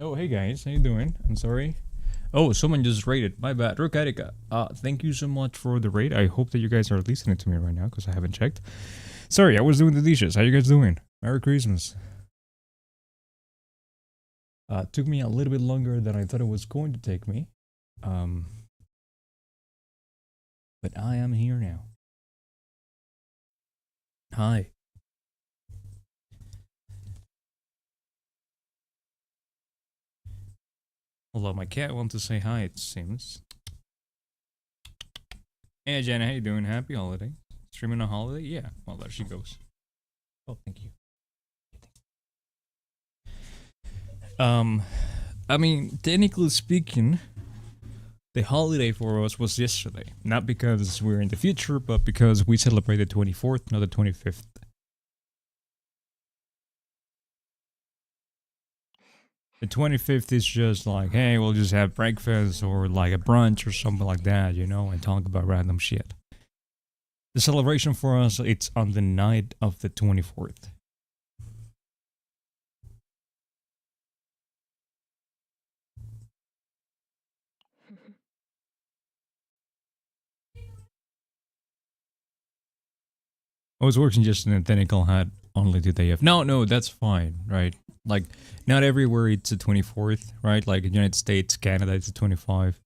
Oh, hey guys, how you doing? I'm sorry. Oh, someone just raided. My bad. Rukarika. Thank you so much for the raid. I hope that you guys are listening to me right now because I haven't checked. Sorry, I was doing the dishes. How you guys doing? Merry Christmas. Took me a little bit longer than I thought it was going to take me. Um, but I am here now. Hi. Hello, my cat wants to say hi, it seems. Hey, Jenna, how you doing? Happy holiday. Streaming a holiday? Yeah. Well, there she goes. Oh, thank you. I mean, technically speaking, the holiday for us was yesterday. Not because we're in the future, but because we celebrate the 24th, not the 25th. The 25th is just like, hey, we'll just have breakfast or like a brunch or something like that, you know, and talk about random shit. The celebration for us, it's on the night of the 24th. I was working just in a technical hat only the day of. No, that's fine, right? Like, not everywhere it's the 24th, right? Like in United States, Canada, it's the 25th.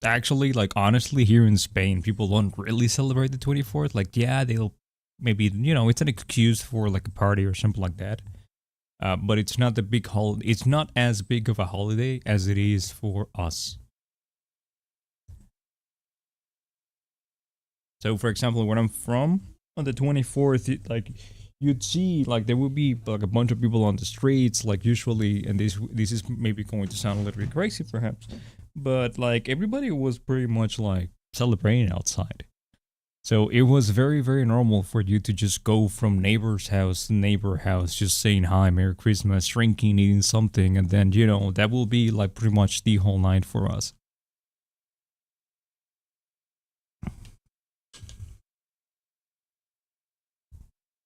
Actually, like, honestly, here in Spain, people don't really celebrate the 24th. Like, yeah, they'll maybe, you know, it's an excuse for like a party or something like that. But it's not the big holiday. It's not as big of a holiday as it is for us. So, for example, where I'm from, on the 24th, like, you'd see, like, there would be, like, a bunch of people on the streets, like, usually, and this is maybe going to sound a little bit crazy, perhaps, but, like, everybody was pretty much, like, celebrating outside. So, it was very, very normal for you to just go from neighbor's house to neighbor house, just saying hi, Merry Christmas, drinking, eating something, and then, you know, that will be, like, pretty much the whole night for us.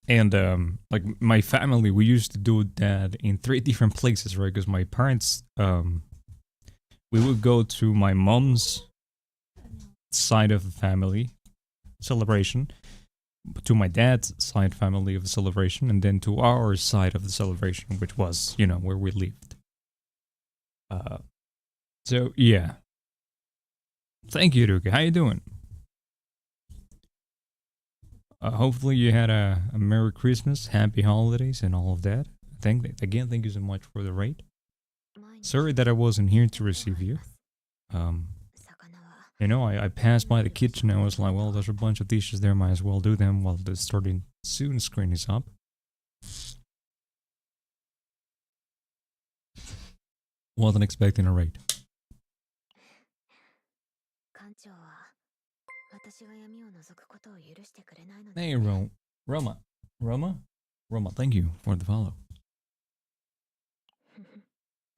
And like my family, we used to do that in 3 different places, right? Because my parents, we would go to my mom's side of the family celebration, to my dad's side family of the celebration, and then to our side of the celebration, which was, you know, where we lived. Uh, so yeah. Thank you, Ruka. How you doing? Hopefully you had a Merry Christmas, Happy Holidays, and all of that. Thank you so much for the raid. Sorry that I wasn't here to receive you. Um, you know, I passed by the kitchen and I was like, well, there's a bunch of dishes there, might as well do them while the starting soon screen is up. Wasn't expecting a raid. Hey, Roma, thank you for the follow.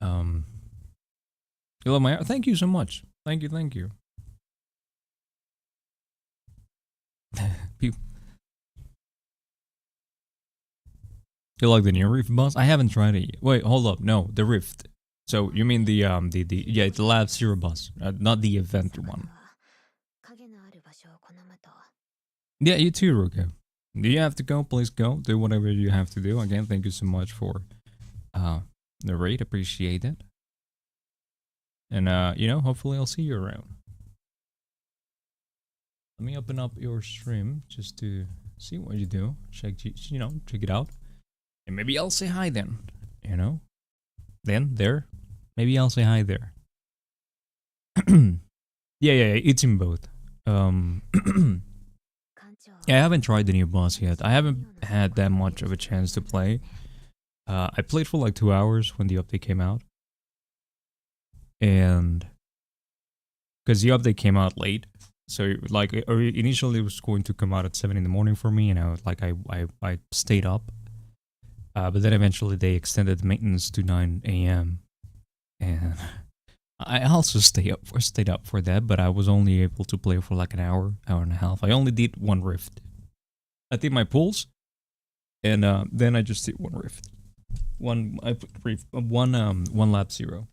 You love my thank you so much. Thank you. People, you like the new Rift boss? I haven't tried it yet. Wait, hold up. No, the Rift. So you mean the yeah, the Lab Zero boss, not the event one. Yeah, you too, Ruka. Do you have to go? Please go. Do whatever you have to do. Again, thank you so much for the raid. Appreciate it. And you know, hopefully I'll see you around. Let me open up your stream just to see what you do. Check it out. And maybe I'll say hi then. You know? Then there. Maybe I'll say hi there. yeah, it's in both. Yeah, I haven't tried the new boss yet. I haven't had that much of a chance to play. I played for like 2 hours when the update came out. And because the update came out late, so like initially it was going to come out at 7 in the morning for me, and I stayed up. But then eventually they extended the maintenance to 9 a.m. and I also stayed up for that, but I was only able to play for like an hour and a half. I only did one rift. I did my pulls, And then I just did one rift. I put one lap 0.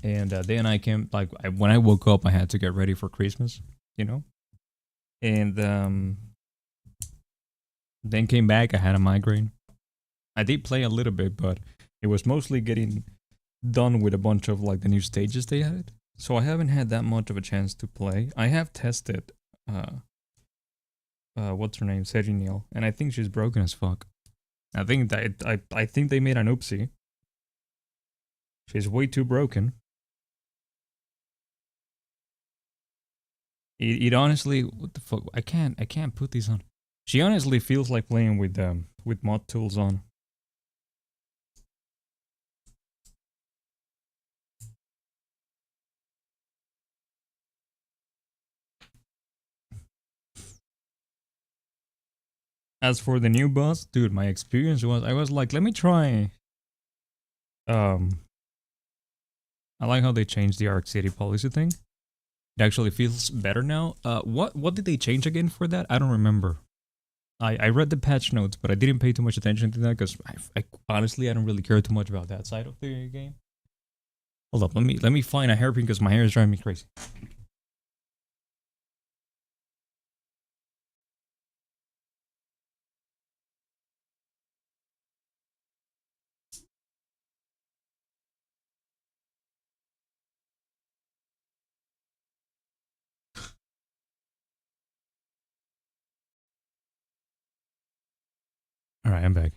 And then I came, like, when I woke up, I had to get ready for Christmas, you know? And then came back, I had a migraine. I did play a little bit, but it was mostly getting done with a bunch of, like, the new stages they added. So I haven't had that much of a chance to play. I have tested, what's her name, Serenial, and I think she's broken as fuck. I think that I think they made an oopsie. She's way too broken. It honestly, what the fuck? I can't put these on. She honestly feels like playing with mod tools on. As for the new boss, dude, my experience was, I was like, let me try. I like how they changed the Arc City policy thing. It actually feels better now. What did they change again for that? I don't remember. I read the patch notes, but I didn't pay too much attention to that because honestly I don't really care too much about that side of the game. Hold up, let me find a hairpin because my hair is driving me crazy. All right, I'm back.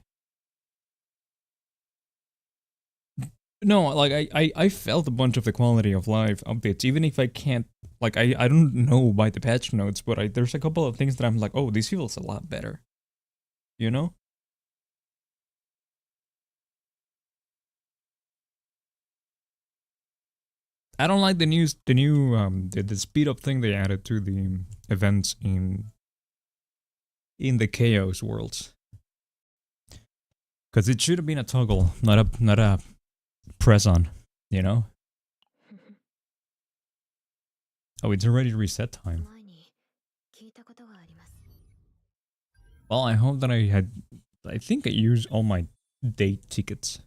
No, like I felt a bunch of the quality of life updates, even if I can't, like, I don't know by the patch notes, but there's a couple of things that I'm like, oh, this feels a lot better, you know? I don't like the speed up thing they added to the events in the Chaos worlds, because it should have been a toggle, not a press on, you know? Oh, it's already reset time. Well, I hope that I think I used all my date tickets.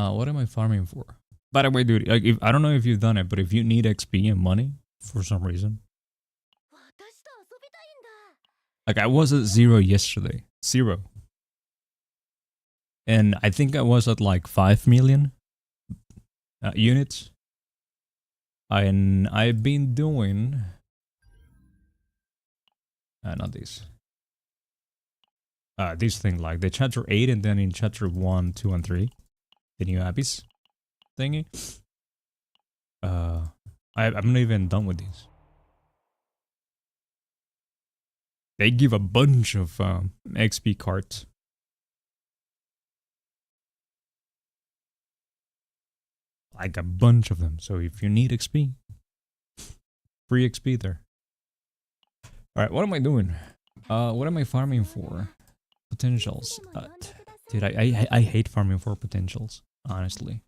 What am I farming for? By the way, dude, like, I don't know if you've done it, but if you need XP and money for some reason, like, I was at 0 yesterday, 0, and I think I was at like 5 million units, and I've been doing not this. This thing, like the chapter 8, and then in chapter 1, 2, and 3, the new abyss thingy. I'm not even done with these. They give a bunch of XP cards. Like a bunch of them. So if you need XP, free XP there. Alright, what am I doing? What am I farming for? Potentials. Dude, I hate farming for potentials, honestly.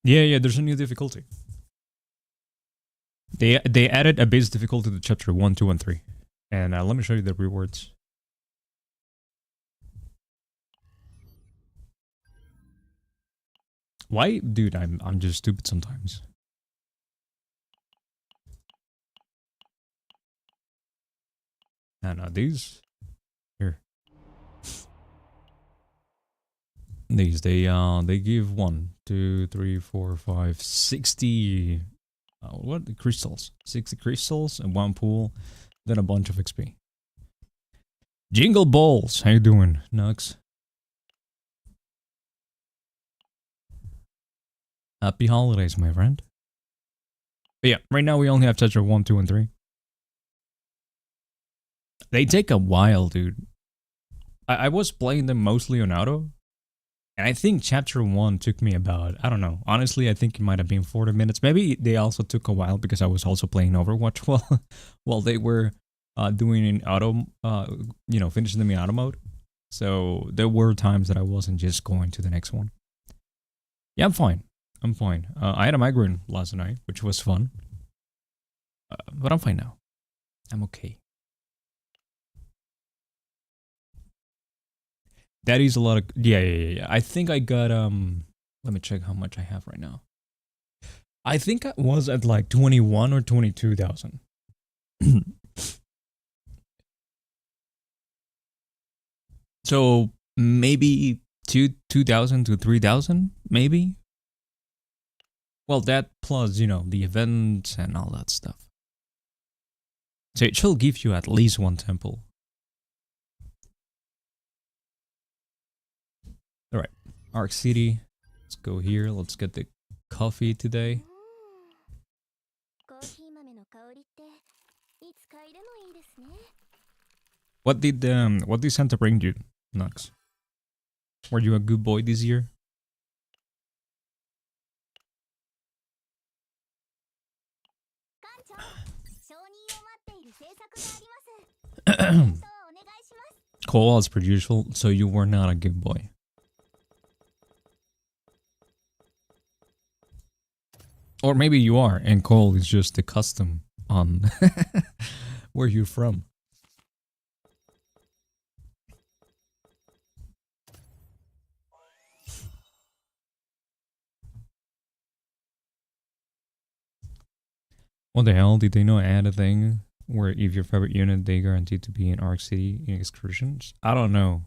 Yeah, there's a new difficulty. They added a base difficulty to chapter 1, 2, and 3. And let me show you the rewards. Why, dude? I'm just stupid sometimes. And these here. These they give 1, 2, 3, 4, 5, 60. What crystals? 60 crystals and 1 pool, then a bunch of XP. Jingle balls. How you doing, Nux? Happy holidays, my friend. But yeah, right now we only have chapter 1, 2, and 3. They take a while, dude. I was playing them mostly on auto. And I think chapter 1 took me about, I don't know. Honestly, I think it might have been 40 minutes. Maybe they also took a while because I was also playing Overwatch while they were doing in auto, finishing them in auto mode. So there were times that I wasn't just going to the next one. Yeah, I'm fine. I'm fine. I had a migraine last night, which was fun. But I'm fine now. I'm okay. That is a lot of... Yeah. I think I got... Let me check how much I have right now. I think I was at like 21 or 22,000. So maybe 2,000 to 3,000, maybe? Well, that plus, the events and all that stuff. So it should give you at least one temple. Alright, Arc City. Let's go here. Let's get the coffee today. What did Santa bring you, Nux? Were you a good boy this year? Cole as per usual, so you were not a good boy. Or maybe you are, and Cole is just the custom on where you're from. What the hell? Did they not add a thing where if your favorite unit, they guaranteed to be in Arc City in excursions? I don't know.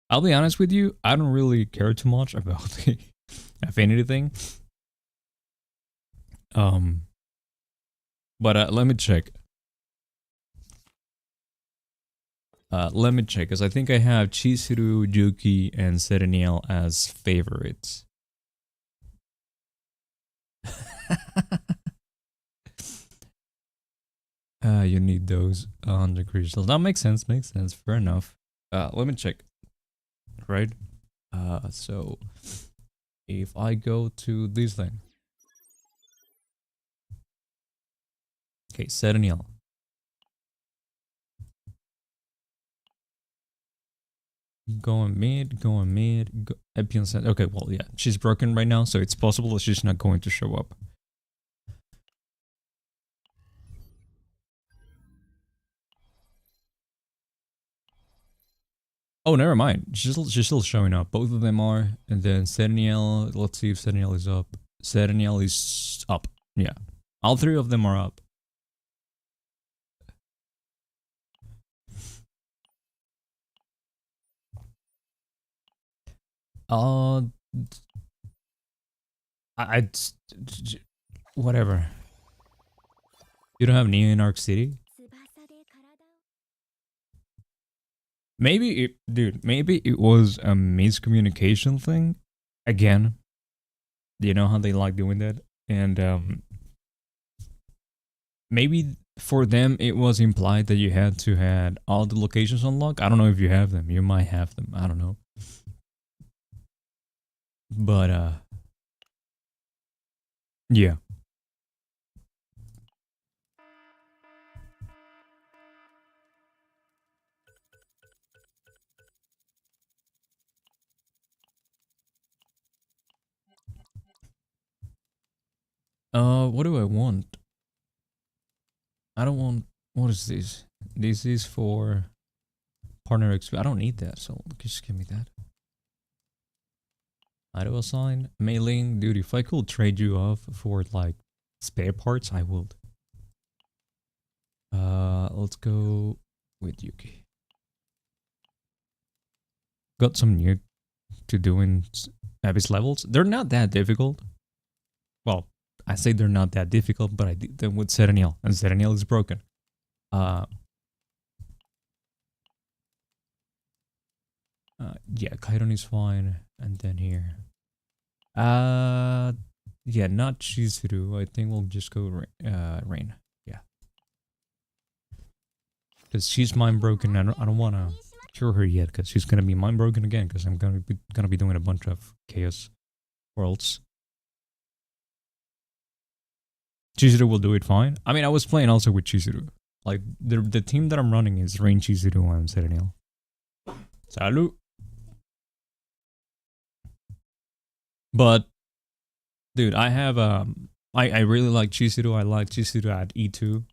I'll be honest with you, I don't really care too much about the affinity thing. But let me check. Because I think I have Chizuru, Yuki, and Sereniel as favorites. You need those 100 crystals. That makes sense, fair enough. Let me check. Right? So if I go to this thing. Okay, Sereniel. Going mid, Epion said, okay, well, yeah, she's broken right now, so it's possible that she's not going to show up. Oh, never mind. She's still showing up. Both of them are. And then Sereniel, let's see if Sereniel is up. Sereniel is up. Yeah. All three of them are up. Whatever. You don't have Neo in Arc City? Maybe it was a miscommunication thing. Again, you know how they like doing that? And maybe for them it was implied that you had to have all the locations unlocked. I don't know if you have them. You might have them. I don't know. But yeah. What do I want? I don't want... What is this? This is for partner XP. I don't need that, so just give me that. Auto assign, mailing, dude. If I could trade you off for like spare parts, I would. Let's go with Yuki. Got some new to do in Abyss levels. They're not that difficult. Well, I say they're not that difficult, but I did them with Sereniel, and Sereniel is broken. Yeah, Chiron is fine, and then here. Yeah, not Chizuru. I think we'll just go Rain. Yeah, because she's mind broken. I don't wanna cure her yet, because she's gonna be mind broken again, because I'm gonna be doing a bunch of chaos worlds. Chizuru will do it fine. I mean, I was playing also with Chizuru. Like, the team that I'm running is Rain, Chizuru, and Serenial. Salut! But, dude, I have, I really like Chizuru. I like Chizuru at E2.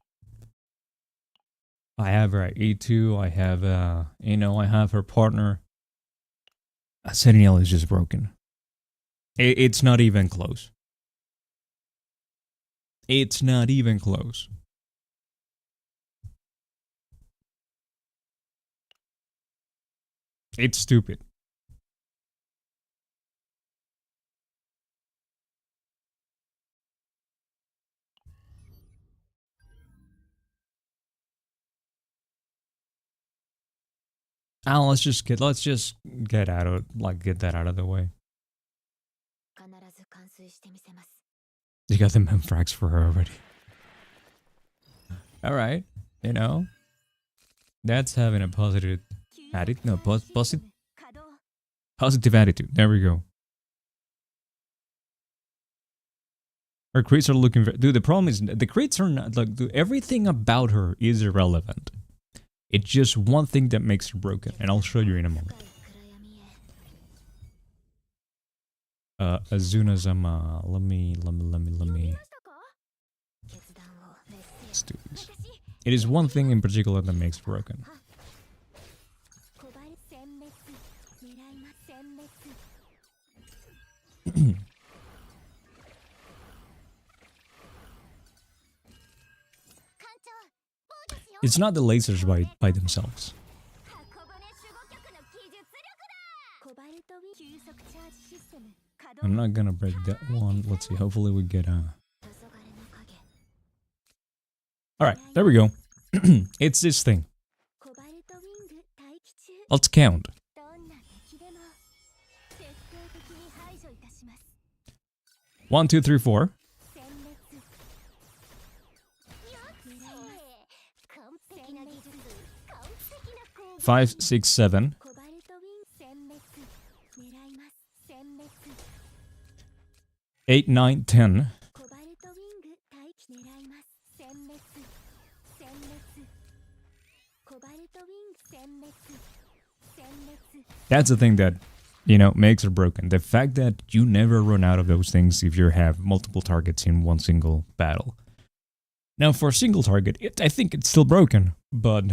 I have her at E2. I have, I have her partner. Serenial is just broken. It's not even close. It's not even close. It's stupid. Let's just get out of get that out of the way. You got the memfrax for her already. Alright, that's having a positive attitude. No, positive attitude. There we go. Her crits are looking very... Dude, the problem is, the crits are not... Like, dude, everything about her is irrelevant. It's just one thing that makes her broken, and I'll show you in a moment. As soon as I'm... Let me... Let's do this. It is one thing in particular that makes her broken. It's not the lasers by themselves. I'm not gonna break that one. Let's see, hopefully we get Alright, there we go. It's this thing. Let's count. 1, 2, 3, 4. 5, 6, 7. 8, 9, 10. That's the thing that, makes her broken. The fact that you never run out of those things if you have multiple targets in one single battle. Now, for a single target, I think it's still broken, but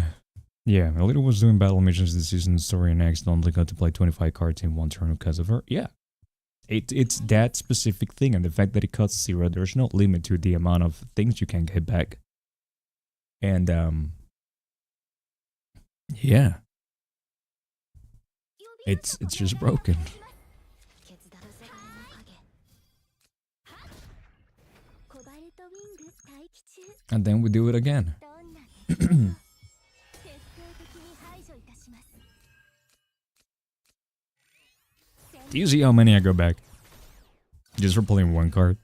yeah, Alita was doing battle missions this season, story and accidentally got to play 25 cards in one turn because of her. Yeah, it's that specific thing, and the fact that it costs 0, there's no limit to the amount of things you can get back. And, yeah. It's just broken. And then we do it again. Do you see how many I go back? Just for pulling one card.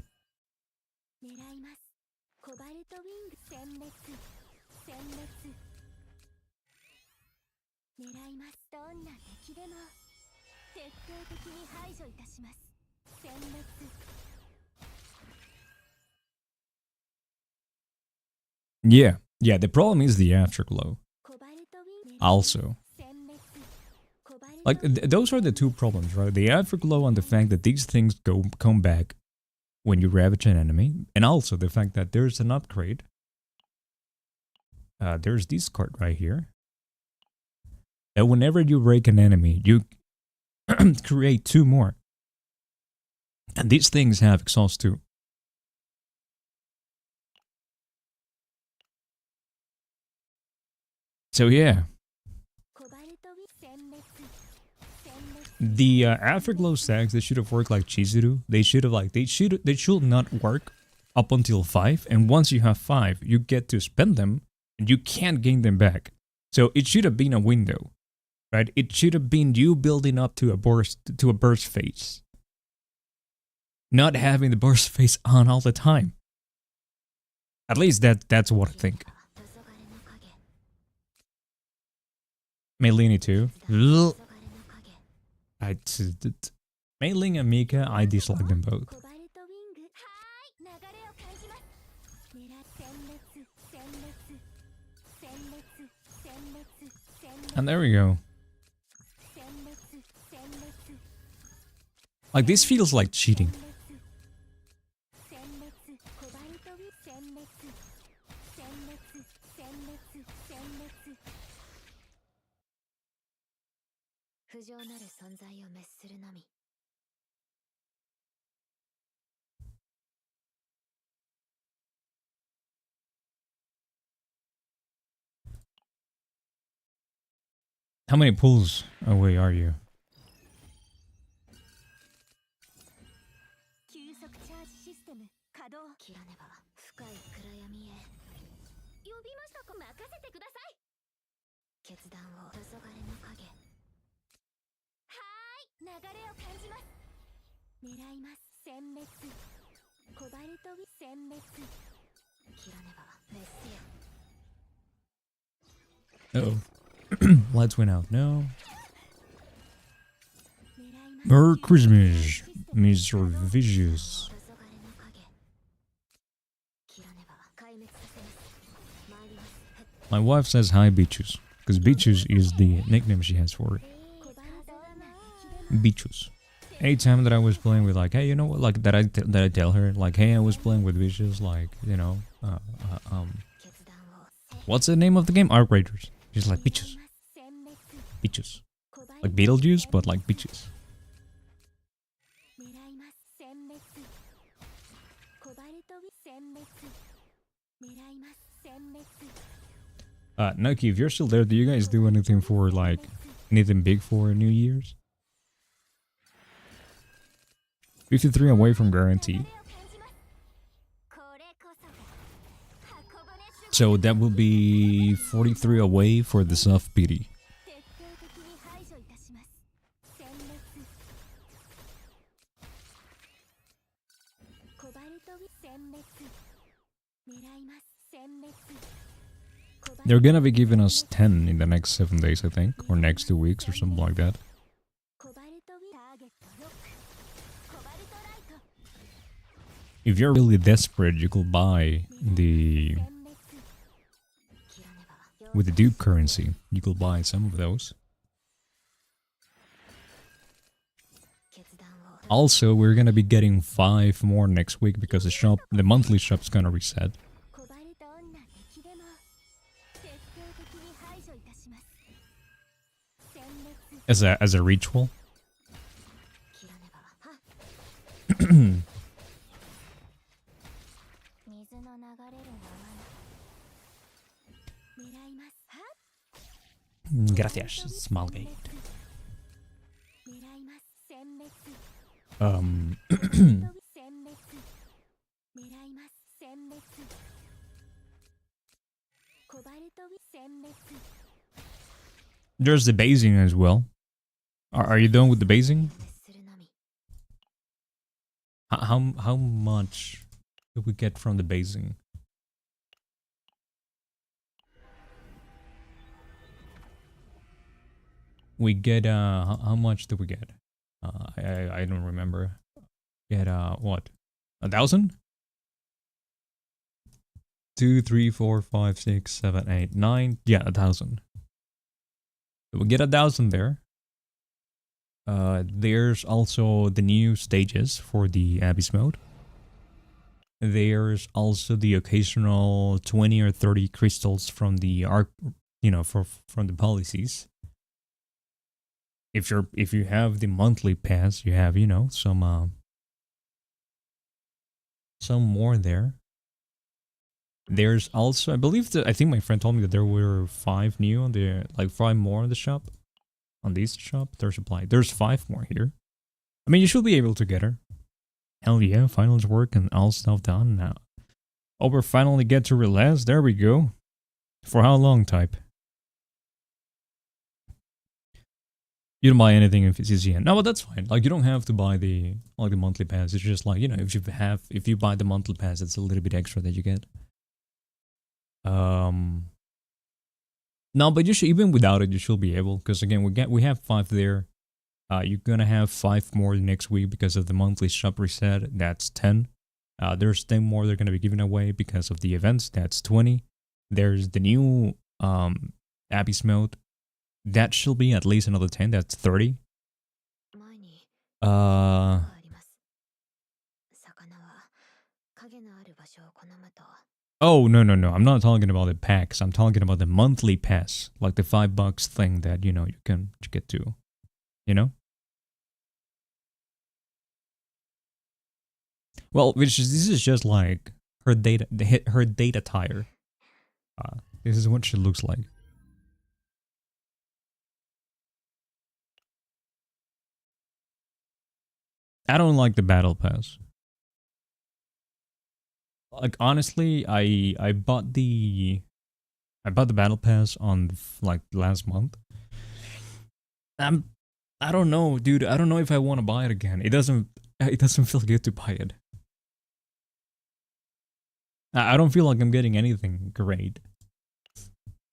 Yeah, the problem is the afterglow. Also. Like, those are the two problems, right? The afterglow and the fact that these things come back when you ravage an enemy. And also the fact that there's an upgrade. There's this card right here. That whenever you break an enemy, you create 2 more. And these things have exhaust too. So yeah. The afterglow stacks, they should have worked like Chizuru. They should not work up until 5, and once you have 5, you get to spend them and you can't gain them back. So it should have been a window, right? It should have been you building up to a burst phase. Not having the burst phase on all the time. At least that's what I think. Meilini too. Meiling and Mika, I dislike them both. And there we go. Like, this feels like cheating. How many pulls away are you? Uh-oh. Lights went out. No. Merry Christmas, Mr. Vicious. My wife says hi, Beaches, because Beaches is the nickname she has for it. Beaches. Anytime that I was playing with, like, hey, you know what, like, that I tell her, like, hey, I was playing with Beaches, like, you know, what's the name of the game? Arc Raiders. She's like, Beaches. Beaches. Like Beetlejuice, but like Beaches. Nucky, if you're still there, do you guys do anything for, like, anything big for New Year's? 53 away from guarantee. So that will be 43 away for the soft pity. They're gonna be giving us 10 in the next 7 days, I think, or next 2 weeks or something like that. If you're really desperate, you could buy the... with the dupe currency, you could buy some of those. Also, we're gonna be getting 5 more next week because the monthly shop's gonna reset. As a ritual. Gracias, Smallgate. There's the basing as well. Are you done with the basing? How much do we get from the basing? We get how much do we get? I don't remember. Get what? 1,000? 2, 3, 4, 5, 6, 7, 8, 9. Yeah, 1,000. So we get 1,000 there. There's also the new stages for the Abyss mode. There's also the occasional 20 or 30 crystals from the arc, you know, from the policies. If you have the monthly pass, you have, you know, some more there. There's also, I think my friend told me that there were 5 new on the, like 5 more on the shop. On this shop, there's 5 more here. I mean, you should be able to get her. Hell yeah, finals work and all stuff done now. Oh, we're finally get to relax. There we go. For how long, type? You don't buy anything if it's CCN. No, but that's fine. Like, you don't have to buy the monthly pass. It's just like, you know, if you buy the monthly pass, it's a little bit extra that you get. No, but you should, even without it, you should be able. Because again, we have 5 there. You're gonna have 5 more next week because of the monthly shop reset. That's 10. There's 10 more they're gonna be giving away because of the events. That's 20. There's the new Abyss mode. That should be at least another 10. That's 30. Uh. Oh, no. I'm not talking about the packs. I'm talking about the monthly pass. Like the $5 thing that, you can get to. You know? Well, this is just like her data tire. This is what she looks like. I don't like the battle pass. Like honestly, I bought the battle pass on like last month. I don't know, dude. I don't know if I want to buy it again. It doesn't feel good to buy it. I don't feel like I'm getting anything great.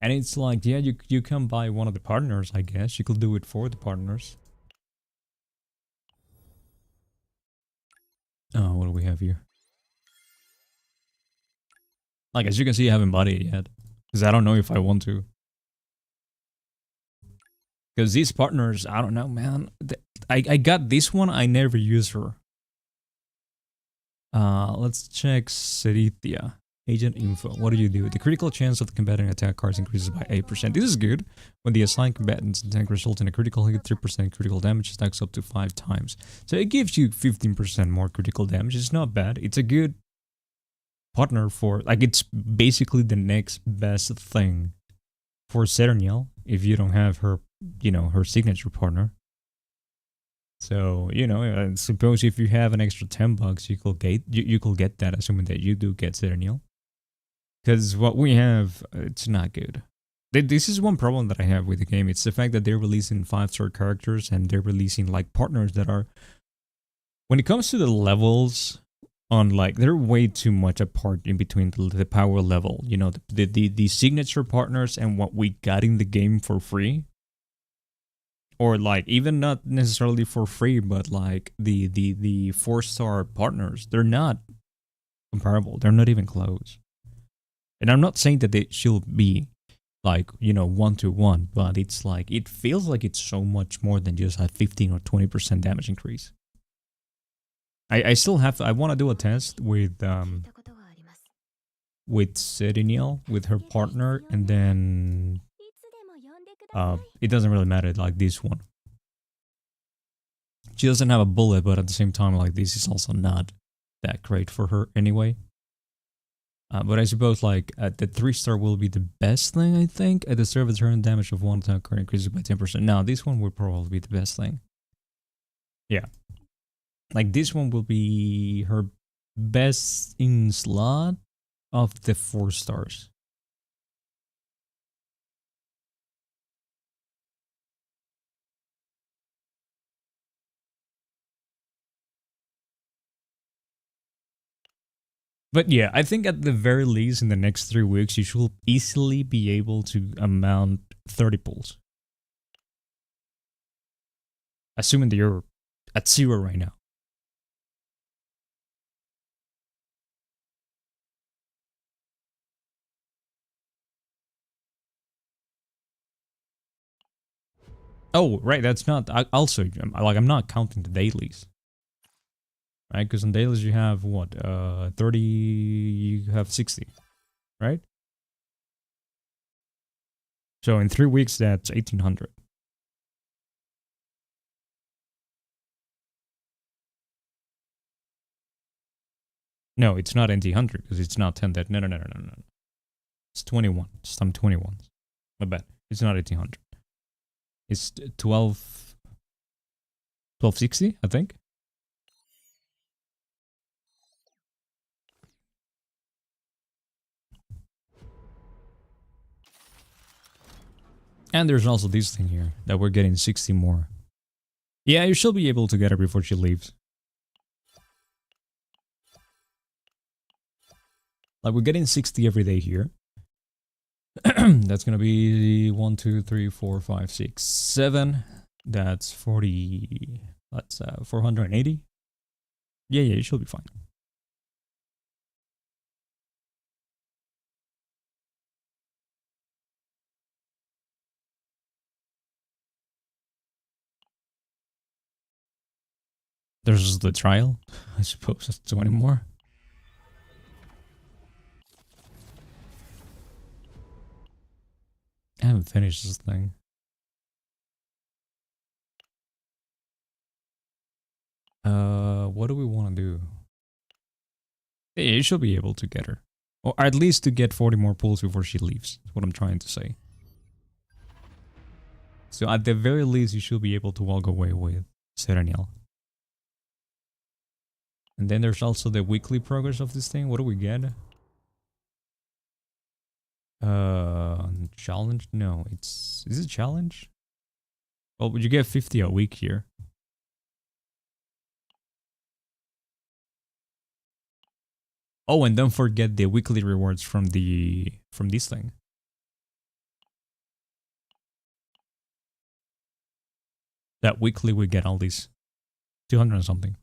And it's like, yeah, you can buy one of the partners, I guess. You could do it for the partners. Oh, what do we have here? Like, as you can see, I haven't bought it yet. Because I don't know if I want to. Because these partners, I don't know, man. I got this one, I never use her. Let's check Serithia. Agent info. What do you do? The critical chance of the combatant attack cards increases by 8%. This is good. When the assigned combatant's attack results in a critical hit, 3% critical damage stacks up to 5 times. So it gives you 15% more critical damage. It's not bad. It's a good partner for, like, it's basically the next best thing for Serenial if you don't have her, her signature partner. So, I suppose if you have an extra $10, you could get that, assuming that you do get Serenial. Because what we have, it's not good. This is one problem that I have with the game. It's the fact that they're releasing 5-star characters and they're releasing like partners that are, when it comes to the levels, on like, they're way too much apart in between the power level. The signature partners and what we got in the game for free. Or like, even not necessarily for free, but like the 4-star partners, they're not comparable. They're not even close. And I'm not saying that they should be like, 1-to-1, but it's like, it feels like it's so much more than just a 15 or 20% damage increase. I still have, I want to do a test with Serenial, with her partner, and then it doesn't really matter, like this one. She doesn't have a bullet, but at the same time, like, this is also not that great for her anyway. But I suppose like the 3-star will be the best thing, I think. At the start of a turn, damage of one attack card increases by 10%. Now, this one will probably be the best thing. Yeah. Like, this one will be her best in slot of the 4 stars. But yeah, I think at the very least in the next 3 weeks, you should easily be able to amount 30 pulls. Assuming that you're at 0 right now. Oh, right, that's not, also, like, I'm not counting the dailies. Right, because on dailies you have what, 30, you have 60, right? So in 3 weeks, that's 1800. No, it's not NT100 because it's not 10 that. No. It's 21. Some 21s. My bad. It's not 1800. It's 1260, I think. And there's also this thing here that we're getting 60 more. Yeah, you should be able to get her before she leaves. Like, we're getting 60 every day here. That's gonna be 1, 2, 3, 4, 5, 6, 7. That's 40. That's 480. Yeah, you should be fine. There's the trial. I suppose that's 20 more. I haven't finished this thing. What do we want to do? Yeah, you should be able to get her. Or at least to get 40 more pulls before she leaves. That's what I'm trying to say. So at the very least, you should be able to walk away with Serenial. And then there's also the weekly progress of this thing. What do we get? Challenge? No, is it challenge? Well, you get 50 a week here. Oh, and don't forget the weekly rewards from this thing. That weekly we get all these 200 and something.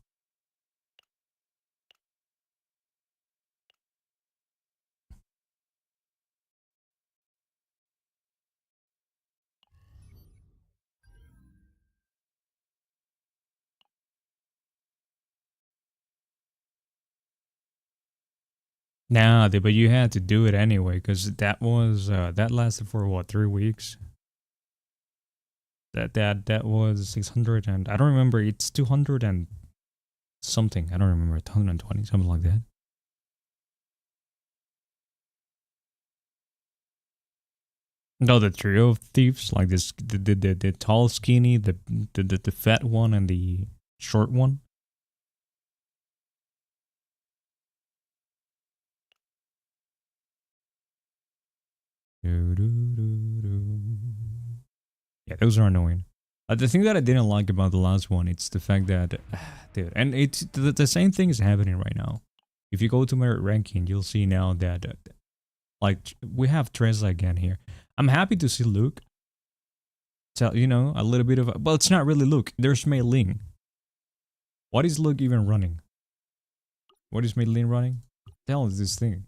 Nah, but you had to do it anyway, because that was that lasted for what, 3 weeks? That was 600 and I don't remember, it's 200 and something. I don't remember, 120, something like that. No, the trio of thieves, like this, the tall, skinny, the fat one, and the short one. Yeah, those are annoying. The thing that I didn't like about the last one, it's the fact that, dude, and it's the same thing is happening right now. If you go to merit ranking, you'll see now that, like, we have Treza again here. I'm happy to see Luke. So, you know, a little bit of, well, it's not really Luke. There's Mei Ling. What is Luke even running? What is Mei Ling running? What the hell is this thing?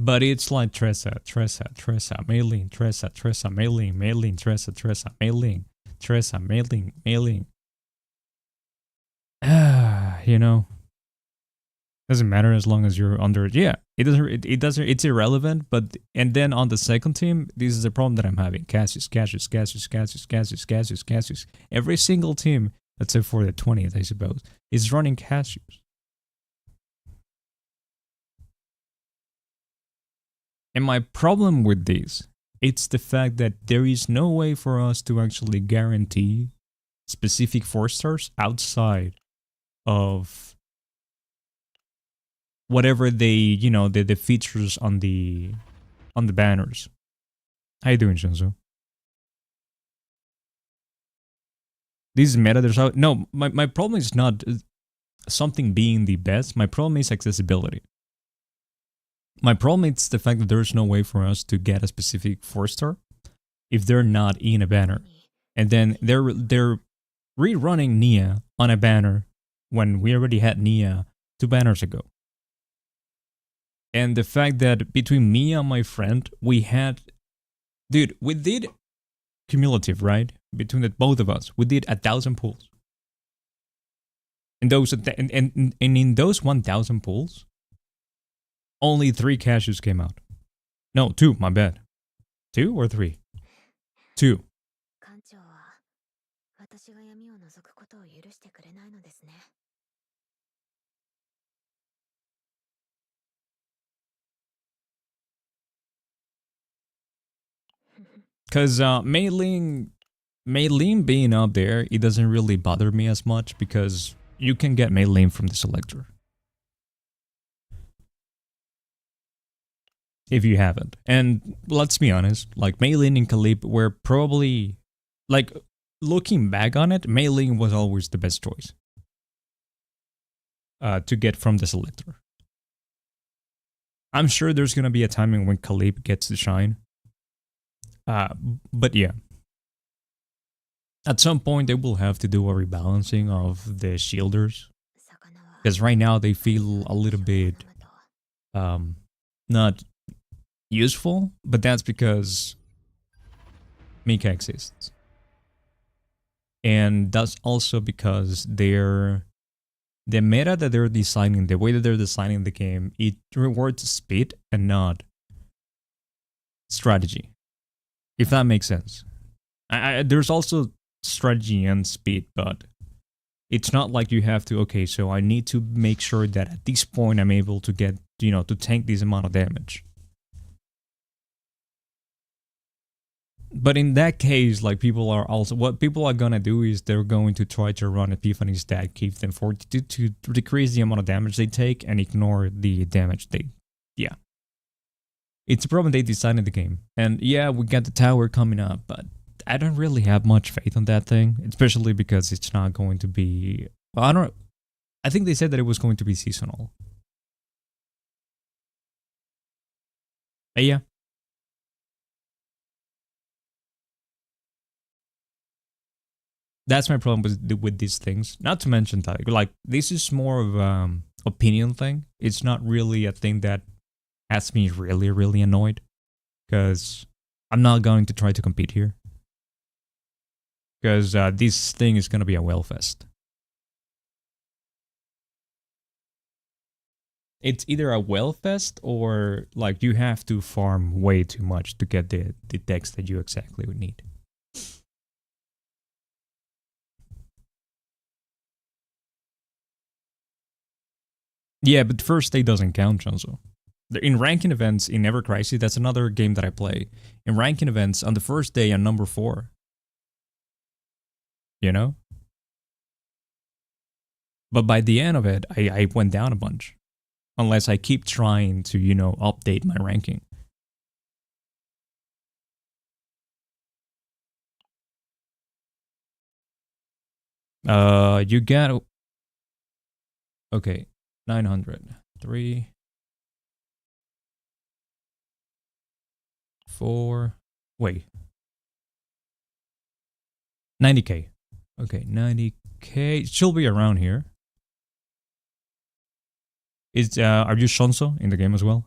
But it's like Tressa, Mei Ling, Tressa, Mei Ling, Tressa, Mei Ling, Tressa, Mei Ling. You know, doesn't matter as long as you're under. Yeah, it doesn't. It doesn't. It's irrelevant. But and then on the second team, this is the problem that I'm having. Cassius. Every single team, except for the 20th, I suppose, is running Cassius. And my problem with this, it's the fact that there is no way for us to actually guarantee specific 4-stars outside of whatever they, you know, the features on the banners. How you doing, Shinzo? This is meta. There's no. My problem is not something being the best. My problem is accessibility. My problem is the fact that there's no way for us to get a specific 4-star if they're not in a banner. And then they're rerunning Nia on a banner when we already had Nia 2 banners ago. And the fact that between me and my friend, we had... Dude, we did cumulative, right? Between the both of us, we did 1,000 pulls. And in those 1,000 pulls, only 3 cashews came out. No, 2, my bad. 2 or 3? 2. Because Mei Ling being up there, it doesn't really bother me as much because you can get Mei Ling from the selector. If you haven't. And let's be honest, like Mei Ling and Kalib were probably, like, looking back on it, Mei Ling was always the best choice. to get from the selector. I'm sure there's gonna be a timing when Kalib gets to shine. But yeah. At some point, they will have to do a rebalancing of the shielders. Because right now, they feel a little bit not useful, but that's because Mika exists. And that's also because the meta that they're designing, the way that they're designing the game, it rewards speed and not strategy. If that makes sense. There's also strategy and speed, but it's not like you have to, okay, so I need to make sure that at this point I'm able to get, to tank this amount of damage. But in that case, like what people are gonna do is they're going to try to run Epiphanies that keep them 42 to decrease the amount of damage they take and ignore the damage yeah. It's a problem they designed in the game. And yeah, we got the tower coming up, but I don't really have much faith on that thing, especially because it's not going to be, well, I think they said that it was going to be seasonal. Yeah. That's my problem with these things. Not to mention that, like, this is more of opinion thing. It's not really a thing that has me really, really annoyed. Because I'm not going to try to compete here. Because this thing is going to be a well fest. It's either a well fest or like you have to farm way too much to get the decks that you exactly would need. Yeah, but first day doesn't count, Jonzo. In ranking events in Ever Crisis, that's another game that I play. In ranking events, on the first day, I'm number 4. You know? But by the end of it, I went down a bunch. Unless I keep trying to, update my ranking. You got... Okay, 900. 3... 4... Wait. 90k. Okay, 90k. It should be around here. Are you Shonso in the game as well?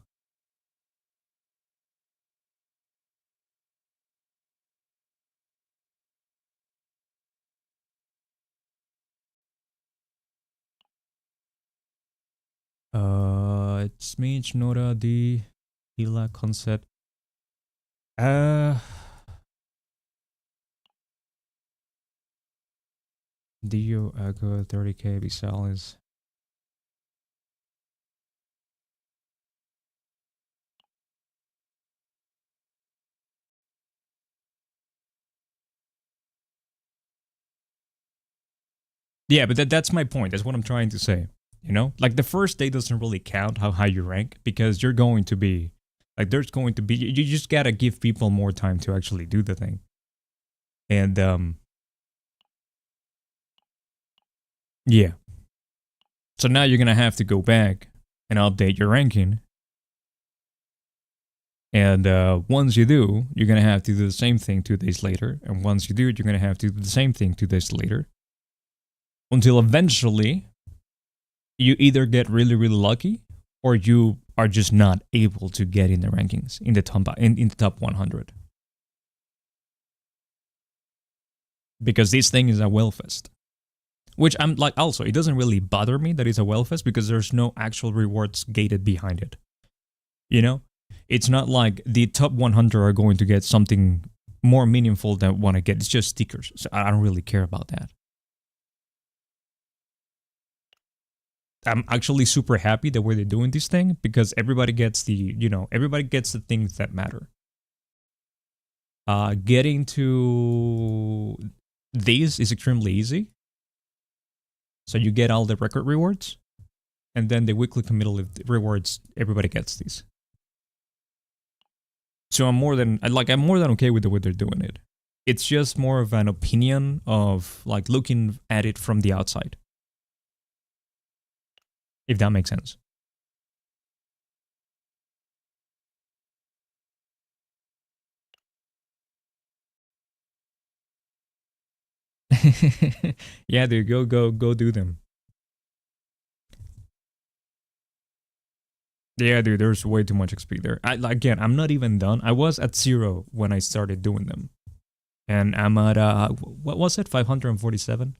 It's Mage, Nora, D, Hila, Concept. Dio, Ago, 30k, Visalis. Yeah, but that's my point. That's what I'm trying to say. Like the first day doesn't really count how high you rank because you're going to be, like, there's going to be, you just gotta give people more time to actually do the thing. And, yeah. So now you're gonna have to go back and update your ranking. And once you do, you're gonna have to do the same thing 2 days later. And once you do it, you're gonna have to do the same thing 2 days later. Until eventually, you either get really, really lucky, or you are just not able to get in the rankings in the top 100. Because this thing is a wellfest. Which I'm like, also, it doesn't really bother me that it's a wellfest because there's no actual rewards gated behind it. It's not like the top 100 are going to get something more meaningful than what I get. It's just stickers. So I don't really care about that. I'm actually super happy the way they're doing this thing because everybody gets everybody gets the things that matter. Getting to these is extremely easy. So you get all the record rewards, and then the weekly committal rewards, everybody gets these. So I'm more than okay with the way they're doing it. It's just more of an opinion of like looking at it from the outside. If that makes sense. Yeah, dude, go do them. Yeah, dude, there's way too much XP there. Again, I'm not even done. I was at 0 when I started doing them. And I'm at, what was it, 547?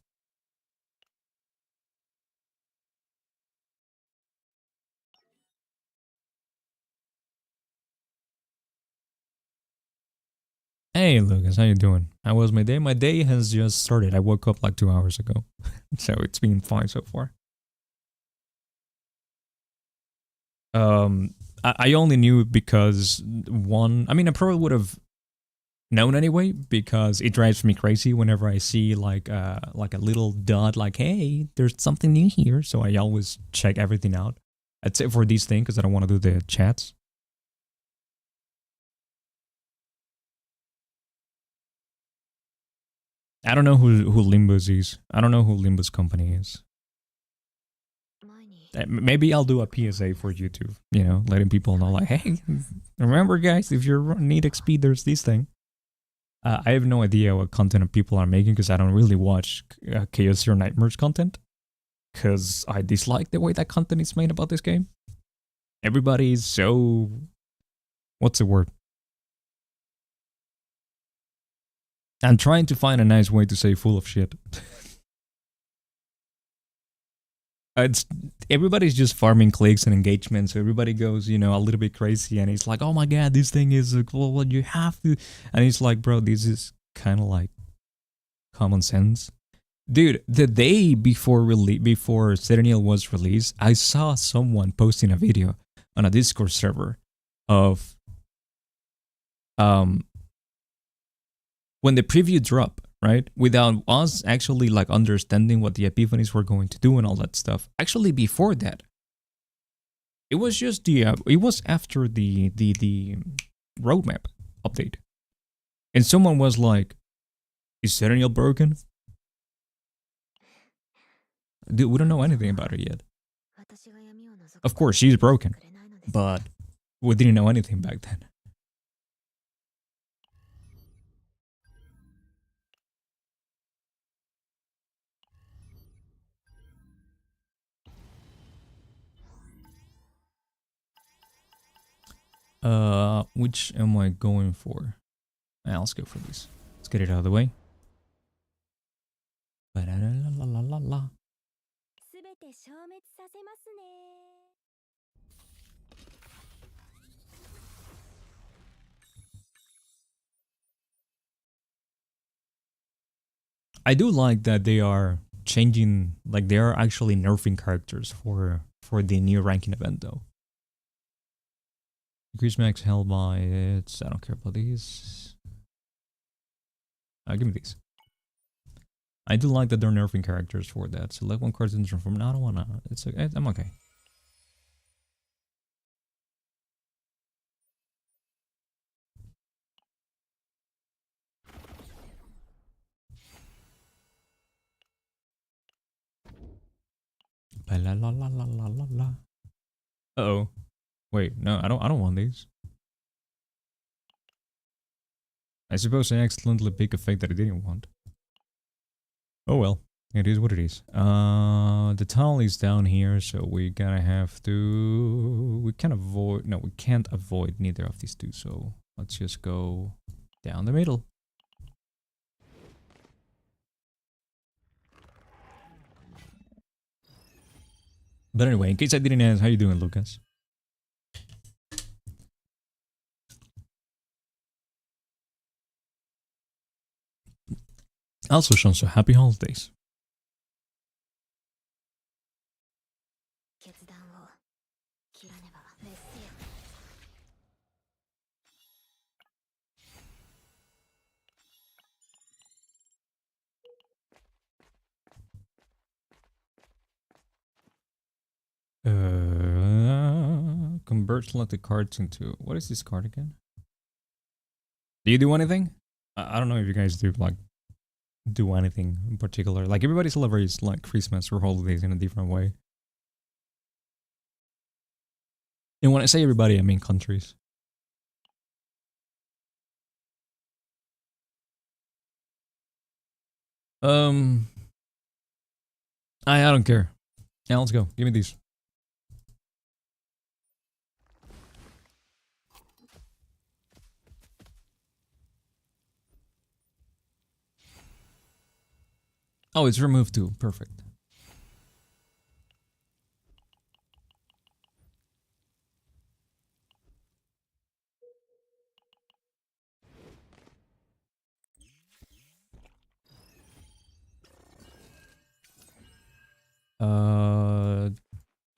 Hey, Lucas, how you doing? How was my day? My day has just started. I woke up like 2 hours ago. So it's been fine so far. I only knew because one, I mean, I probably would have known anyway because it drives me crazy whenever I see like a little dot like, hey, there's something new here. So I always check everything out, except for these things because I don't want to do the chats. I don't know who Limbus is. I don't know who Limbus company is. Maybe I'll do a PSA for YouTube, you know, letting people know like, hey, remember guys, if you need XP, there's this thing. I have no idea what content people are making because I don't really watch Chaos Zero Nightmares content because I dislike the way that content is made about this game. Everybody is so... What's the word? I'm trying to find a nice way to say full of shit. It's everybody's just farming clicks and engagements, so everybody goes, you know, a little bit crazy, and it's like, oh my god, this thing is cool. Well, you have to, and it's like, bro, this is kind of like common sense, dude. The day before Serenial was released, I saw someone posting a video on a Discord server of when the preview dropped, right? Without us actually like understanding what the epiphanies were going to do and all that stuff. Actually, before that, it was just it was after the roadmap update, and someone was like, "Is Serenial broken?" Dude, we don't know anything about her yet. Of course, she's broken, but we didn't know anything back then. Which am I going for? Let's go for this. Let's get it out of the way. I do like that they are changing, like they are actually nerfing characters for the new ranking event though. Increase max held by it's, I don't care about these. Give me these. I do like that they're nerfing characters for that. Select one card from now. I don't wanna. It's okay. I'm okay. La la la la la la la. Uh-oh. Wait, no, I don't want these. I suppose I accidentally pick a fate that I didn't want. Oh well, it is what it is. The tunnel is down here, so we gotta have to... We can't avoid... No, we can't avoid neither of these two, so let's just go down the middle. But anyway, in case I didn't ask, how you doing, Lucas? Also, Shanso, happy holidays. Convert selected cards into... What is this card again? Do you do anything? I don't know if you guys do, like, do anything in particular. Like, everybody celebrates, like, Christmas or holidays in a different way. And when I say everybody, I mean countries. I don't care. Yeah, let's go. Give me these. Oh, it's removed too. Perfect.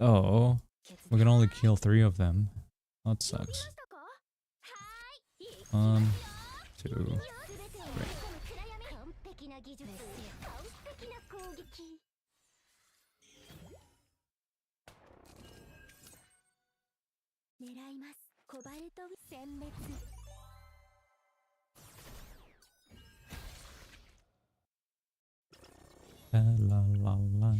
Oh. We can only kill 3 of them. That sucks. 1, 2, 3. La la la la.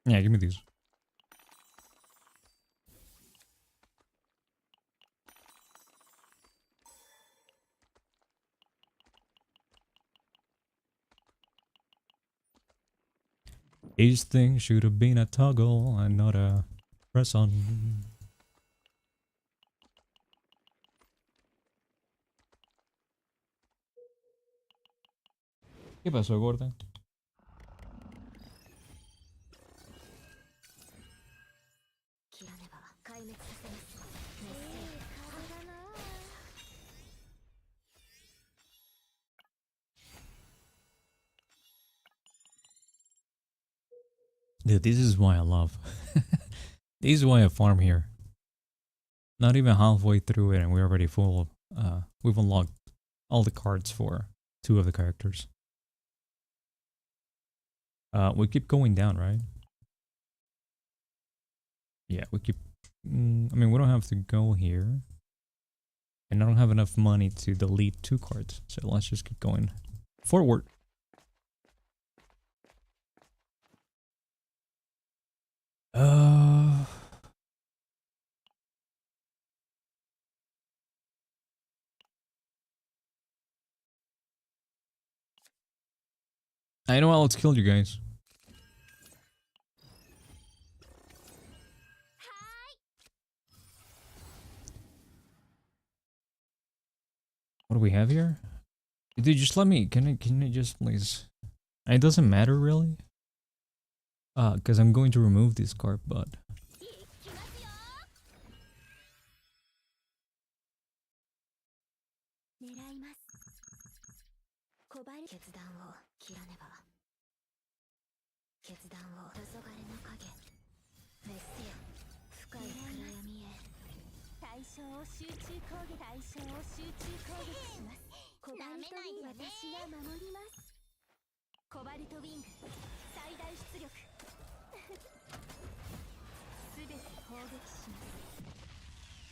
Yeah, give me these. Each thing should have been a toggle and not a press on. ¿Qué pasó, gorda? Dude, this is why I love. This is why I farm here. Not even halfway through it and we're already full. We've unlocked all the cards for 2 of the characters. We keep going down, right? Yeah, we keep... I mean, we don't have to go here. And I don't have enough money to delete 2 cards. So let's just keep going forward. I know Alex killed you guys. What do we have here? Dude, just let me. Can I just please? It doesn't matter really. Because I'm going to remove this card, but.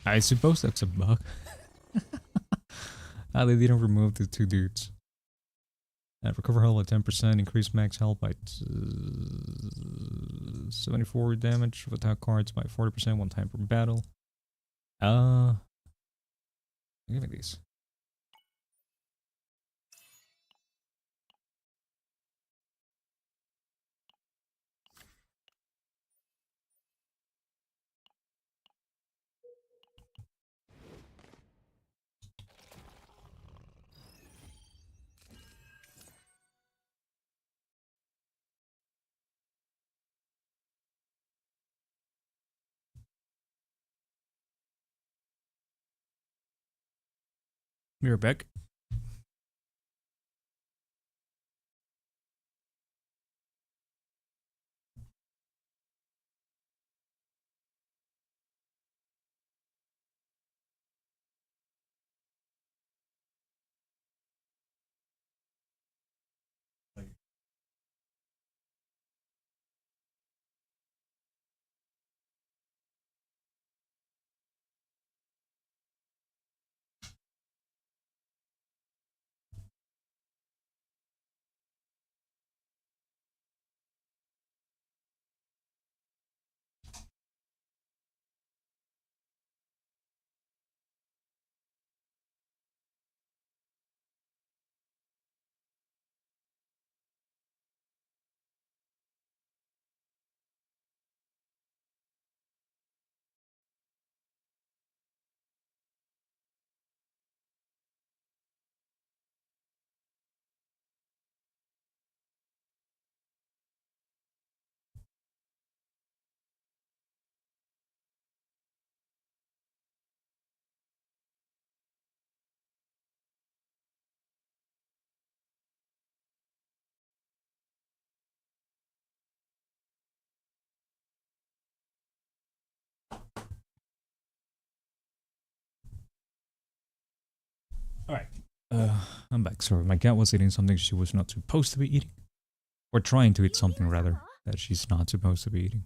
I suppose that's a bug. They didn't remove the 2 dudes. Recover health by 10%, increase max health by 74 damage of attack cards by 40% 1 time per battle. Give me these. We're back. I'm back. Sorry, my cat was eating something she was not supposed to be eating. Or trying to eat something, rather, that she's not supposed to be eating.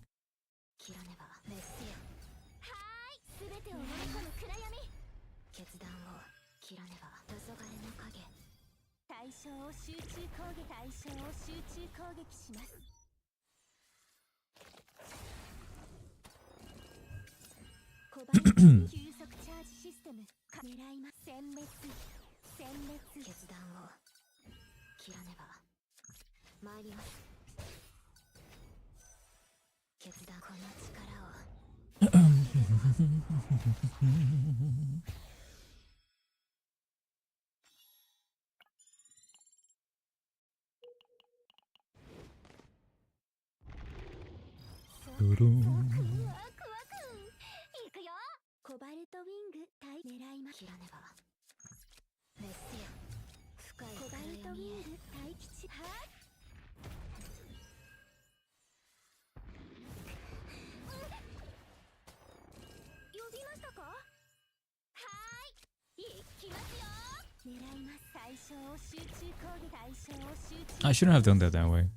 I shouldn't have done that way.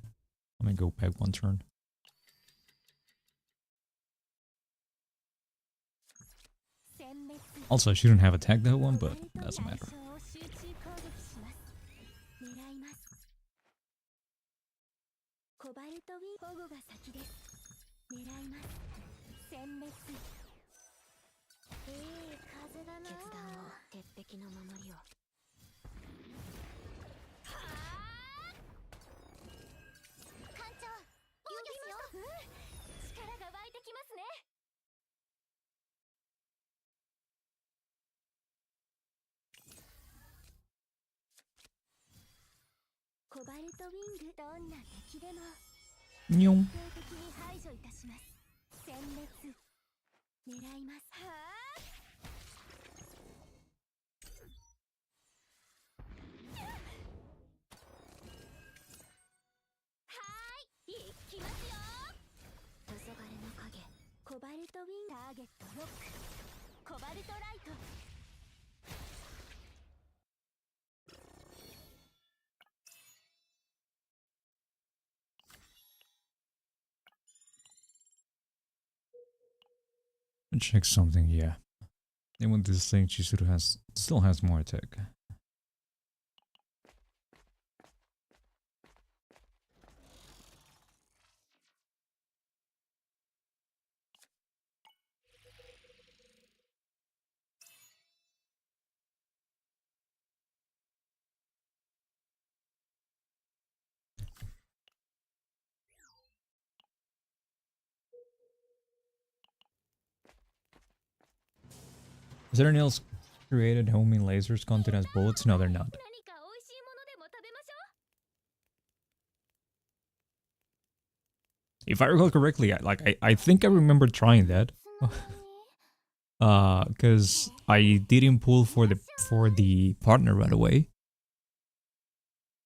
Let me go back one turn. Also, I shouldn't have attacked that one, but doesn't matter. Nyong. Check something, yeah. Even this thing, she still has more attack. Is there anything else created homing lasers content as bullets? No, they're not. If I recall correctly, I think I remember trying that. Cause I didn't pull for the partner right away.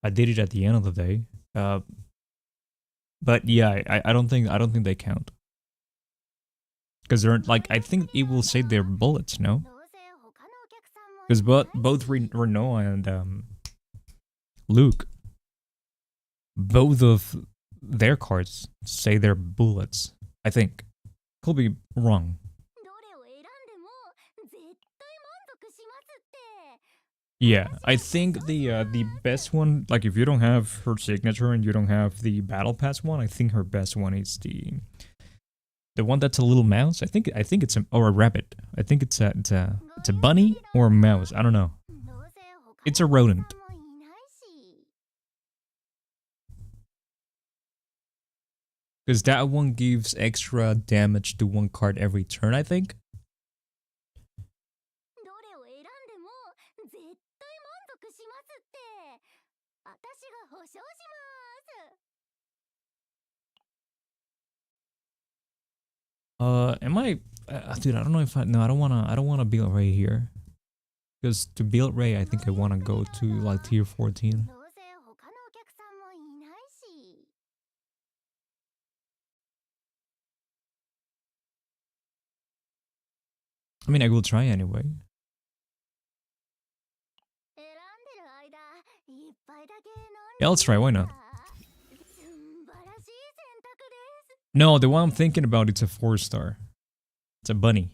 I did it at the end of the day. But yeah, I don't think they count. Cause they're like, I think it will say they're bullets, no? Because both Renault and Luke, both of their cards say they're bullets. I think. Could be wrong. Yeah, I think the best one, like if you don't have her signature and you don't have the battle pass one, I think her best one is the one that's a little mouse. I think it's a rabbit. I think it's a bunny or a mouse. I don't know. It's a rodent. Because that one gives extra damage to one card every turn, I think. Am I, dude? I don't know if I don't wanna build Ray here, because to build Ray, I think I wanna go to like tier 14. I mean, I will try anyway. Yeah, let's try. Why not? No, the one I'm thinking about, it's a 4-star. It's a bunny.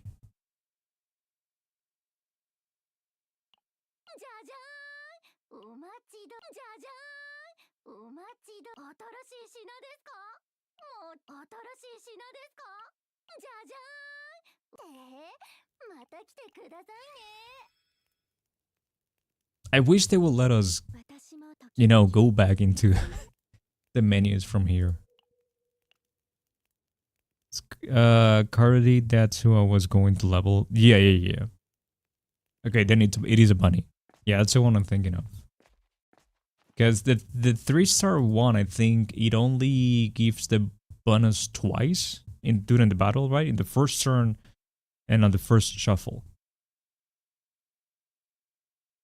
I wish they would let us, you know, go back into the menus from here. Cardi, that's who I was going to level. Yeah. Okay, then it is a bunny. Yeah, that's the one I'm thinking of. Because the 3-star one, I think it only gives the bonus twice during the battle, right? In the first turn and on the first shuffle.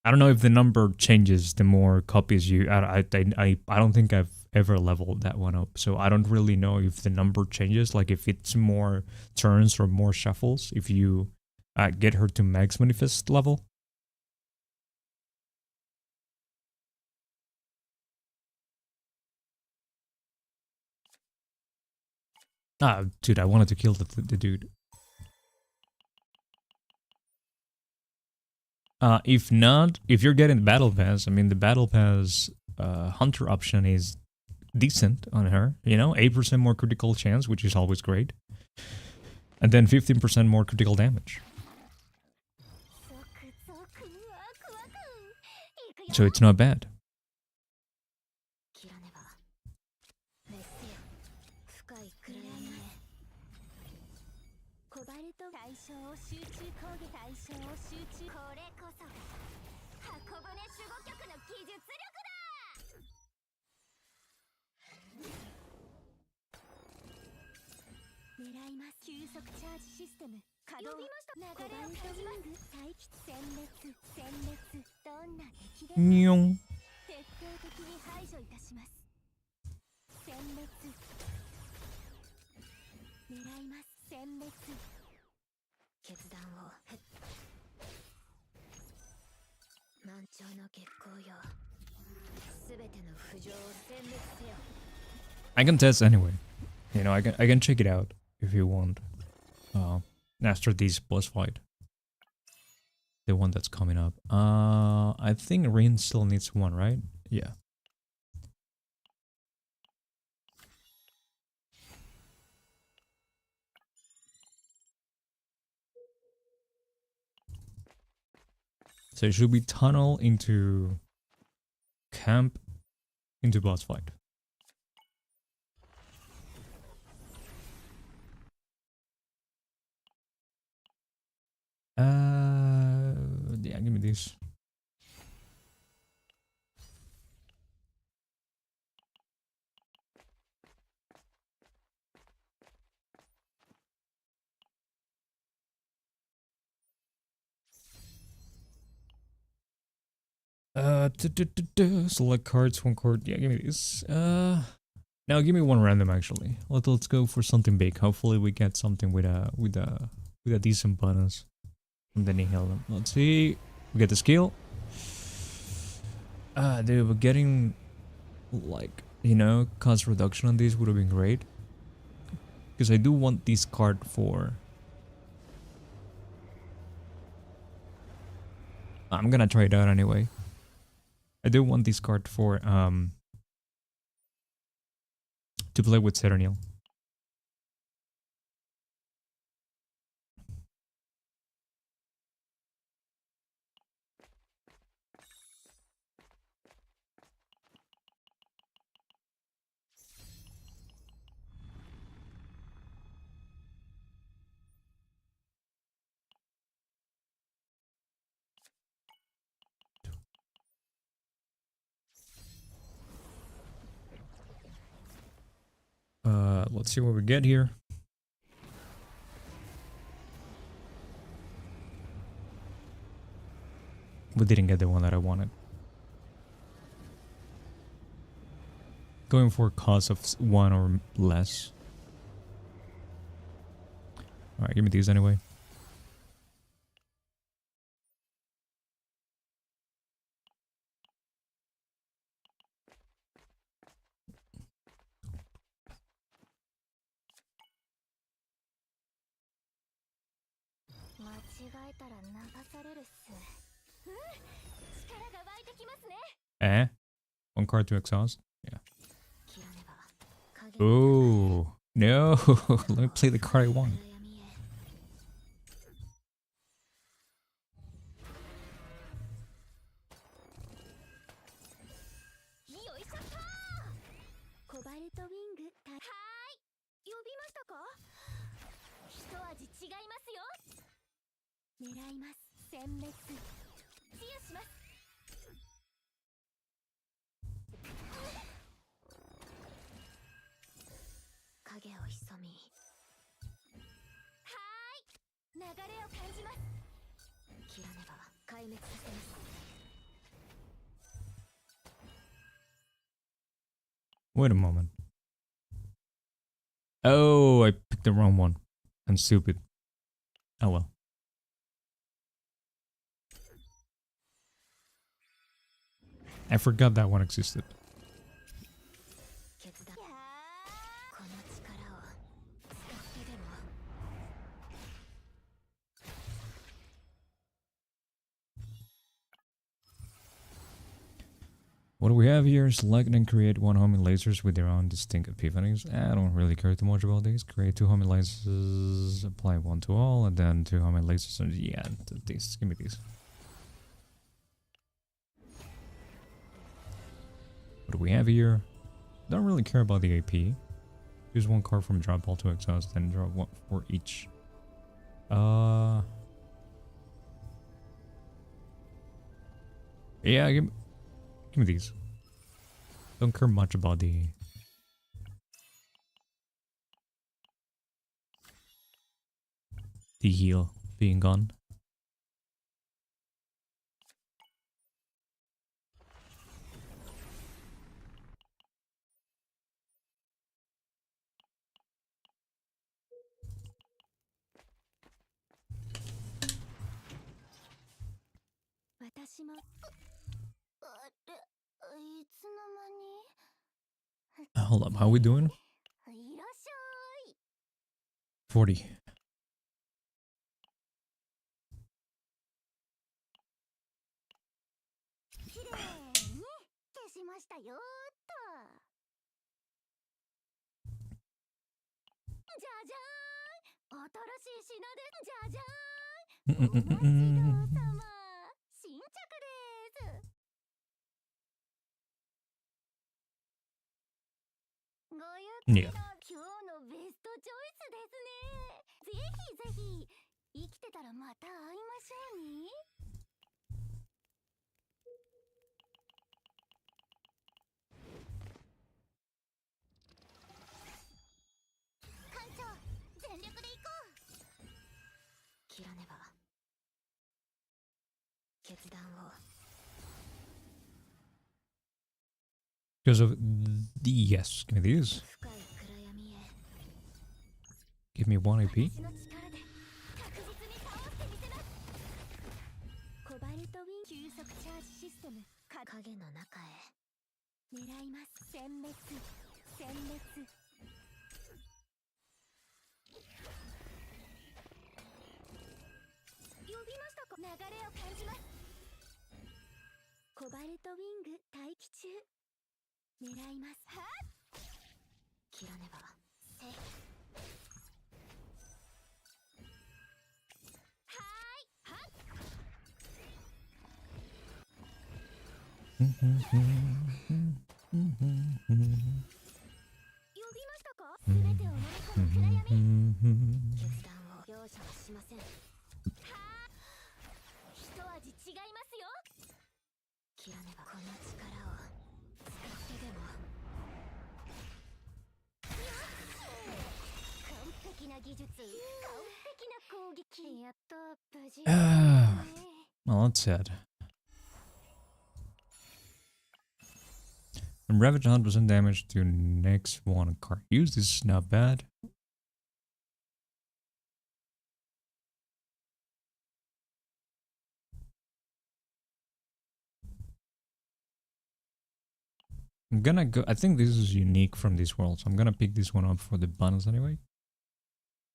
I don't know if the number changes the more copies you. I don't think I've ever leveled that one up, so I don't really know if the number changes. Like if it's more turns or more shuffles. If you get her to max manifest level. Ah, dude, I wanted to kill the dude. If not, if you're getting the battle pass, I mean the battle pass hunter option is decent on her. You know, 8% more critical chance, which is always great, and then 15% more critical damage. So it's not bad. Nyong. I can test anyway. You know, I can check it out if you want. After this boss fight, the one that's coming up. I think Rin still needs one, right? Yeah. So it should be tunnel into camp into boss fight. Yeah, give me this. Select cards, one card. Yeah, give me this. Now give me one random actually. Let's go for something big. Hopefully we get something with a decent bonus from the Nihil. Let's see. We get the skill. Dude, we're getting like, you know, cost reduction on this would have been great. Because I do want this card for... I'm gonna try it out anyway. I do want this card for to play with Serenial. Let's see what we get here. We didn't get the one that I wanted. Going for a cost of 1 or less. Alright, give me these anyway. Eh? One card to exhaust? Yeah. Oh no! Let me play the card I want. Wait a moment. Oh, I picked the wrong one. I'm stupid. Oh well. I forgot that one existed. What do we have here? Select and create one homing lasers with their own distinct epiphanies. I don't really care too much about these. Create 2 homing lasers, apply 1 to all, and then 2 homing lasers. And yeah, these. Give me these. What do we have here? Don't really care about the AP. Use 1 card from drop all to exhaust, then draw 1 for each. Yeah, give me these. Don't care much about the heal being gone. Hold up, how are we doing? 40. Yeah. Because of the yes, give me these. Give me 1 AP. Well, that's sad. And Ravage 100% damage to next one card used. This is not bad. I'm gonna go. I think this is unique from this world, so I'm gonna pick this one up for the bonus anyway.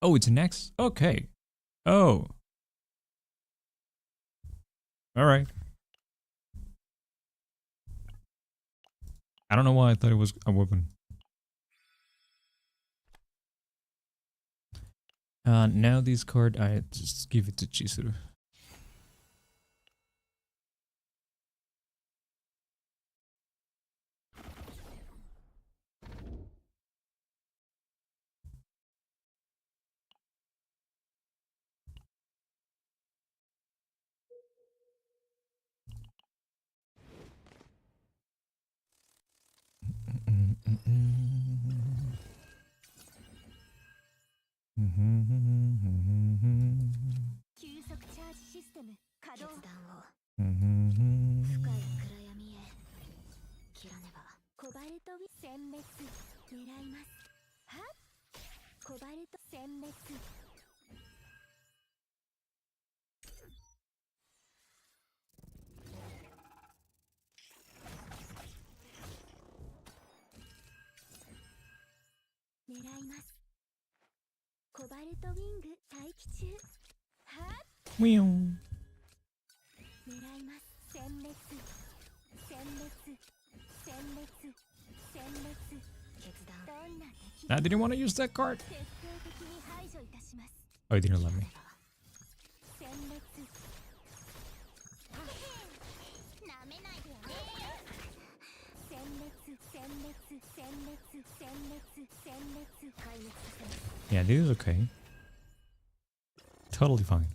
Oh, it's next? Okay. Oh. Alright. I don't know why I thought it was a weapon. Now this card, I just give it to Chizuru. I didn't want to use that card. Oh, you didn't let me. Yeah, this is okay. Totally fine.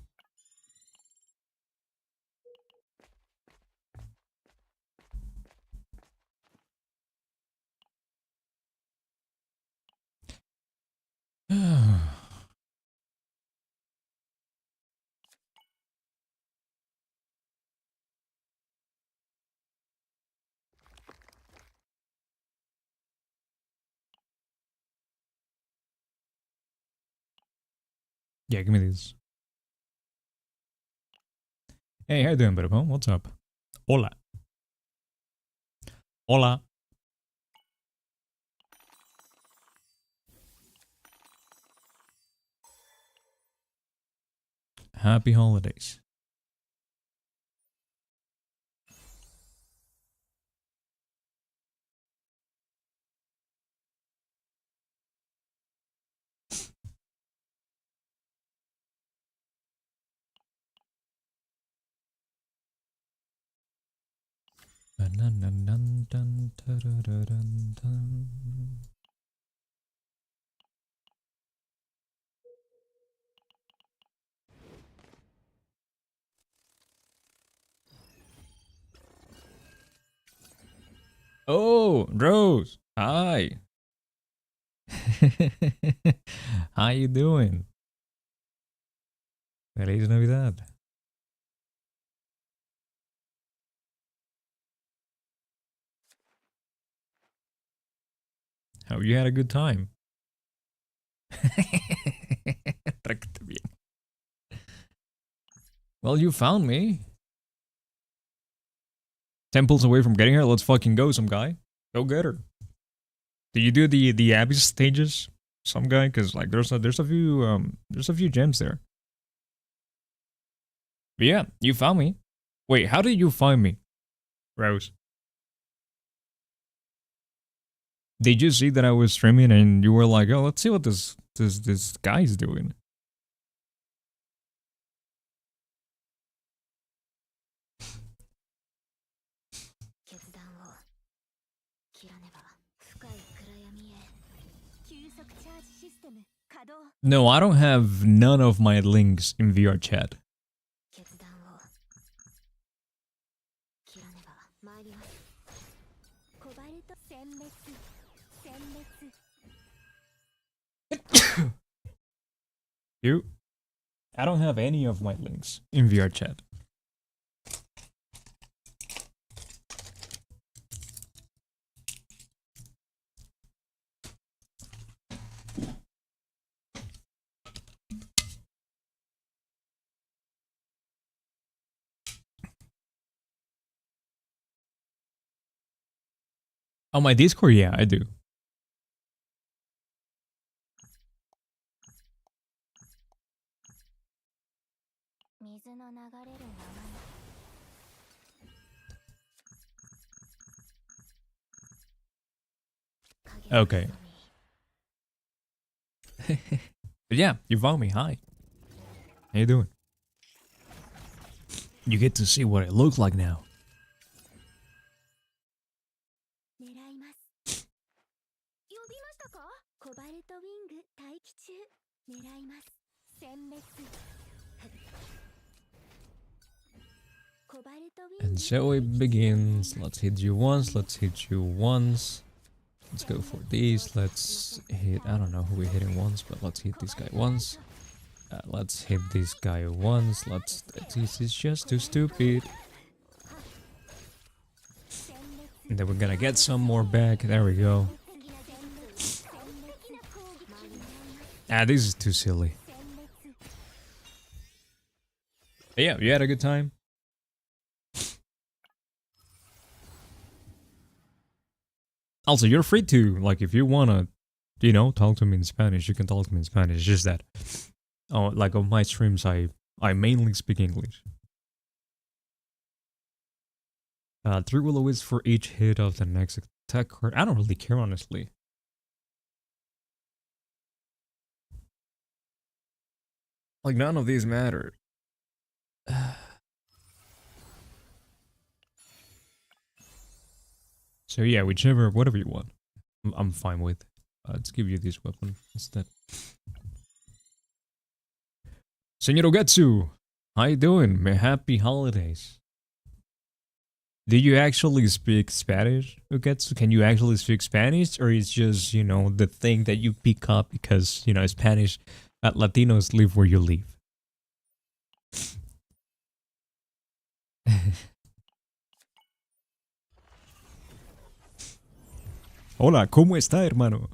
Yeah, give me these. Hey, how you doing, Bigbooba? What's up? Hola. Hola. Happy holidays. Oh, Rose. Hi. How you doing? Feliz Navidad. Hope you had a good time. Well, you found me. Temples away from getting her. Let's fucking go, some guy. Go get her. Did you do the Abyss stages, some guy? Because like there's a few gems there. But yeah, you found me. Wait, how did you find me, Rose? Did you see that I was streaming and you were like, oh, let's see what this guy's doing? No, I don't have none of my links in VR chat. You? I don't have any of my links in VR chat. On my Discord, yeah, I do. Okay. But yeah, you found me. Hi. How you doing? You get to see what it looks like now. And so it begins. Let's hit you once. Let's hit you once. Let's go for these. Let's hit. I don't know who we're hitting once, but let's hit this guy once. Let's hit this guy once. This is just too stupid. And then we're gonna get some more back. There we go. This is too silly. But yeah, you had a good time. Also, you're free to, like, if you wanna, you know, talk to me in Spanish, you can talk to me in Spanish. It's just that, like on my streams, I mainly speak English. 3 will-o-wisps for each hit of the next attack card. I don't really care, honestly. Like, none of these matter. So yeah, whatever you want, I'm fine with. Let's give you this weapon instead. Senor Ogetsu, how you doing? Happy holidays. Do you actually speak Spanish, Ogetsu? Can you actually speak Spanish, or it's just, you know, the thing that you pick up because, you know, Spanish, Latinos live where you live? Hola, ¿cómo está, hermano?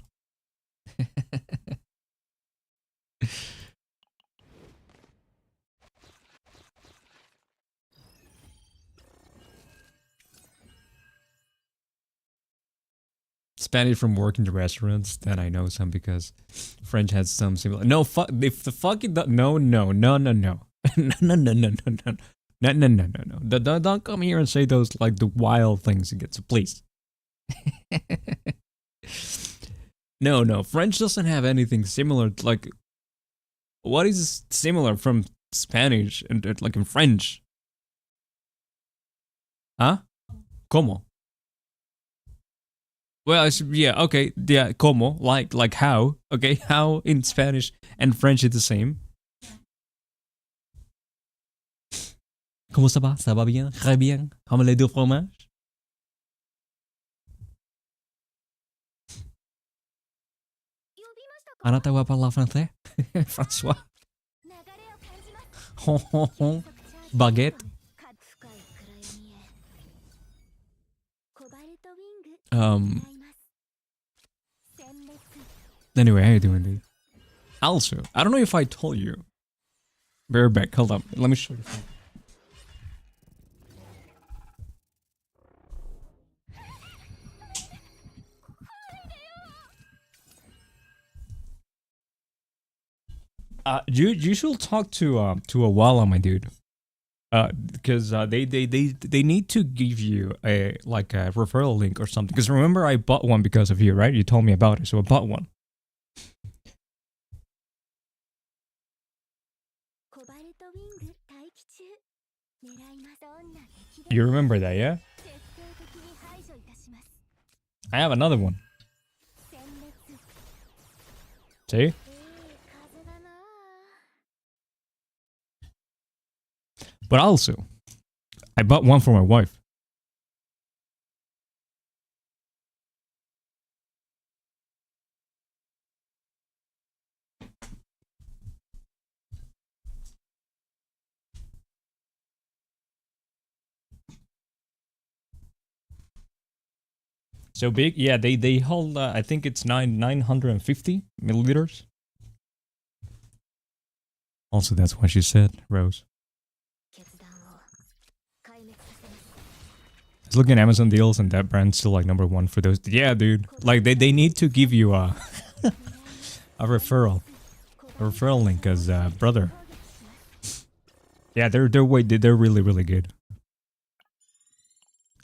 Spanish from working in restaurants, then I know some because French has some similar. No, if the fucking no. No, no, no, no, no, no, no, no. No, no, no, no, no. Don't come here and say those, like, the wild things again, so please. No, French doesn't have anything similar. Like, what is similar from Spanish and, like, in French? Huh? ¿Cómo? Well, yeah, okay, yeah, ¿cómo? Like how? Okay, how in Spanish and French is the same. Comment ça va? Ça va bien? Très bien. Omelette de fromage? Anata wa parle français? François? Baguette? Anyway, how you doing, dude? Also, I don't know if I told you. Bear back, hold up. Let me show you. You should talk to a Walla, my dude. Because they need to give you a referral link or something. Because remember, I bought one because of you, right? You told me about it, so I bought one. You remember that, yeah? I have another one. See? But also, I bought one for my wife. So big, yeah. They hold. I think it's 950 milliliters. Also, that's what she said, Rose. I was looking at Amazon deals, and that brand's still like #1 for those. Yeah, dude. Like they need to give you a referral link, cause brother. Yeah, they're really good.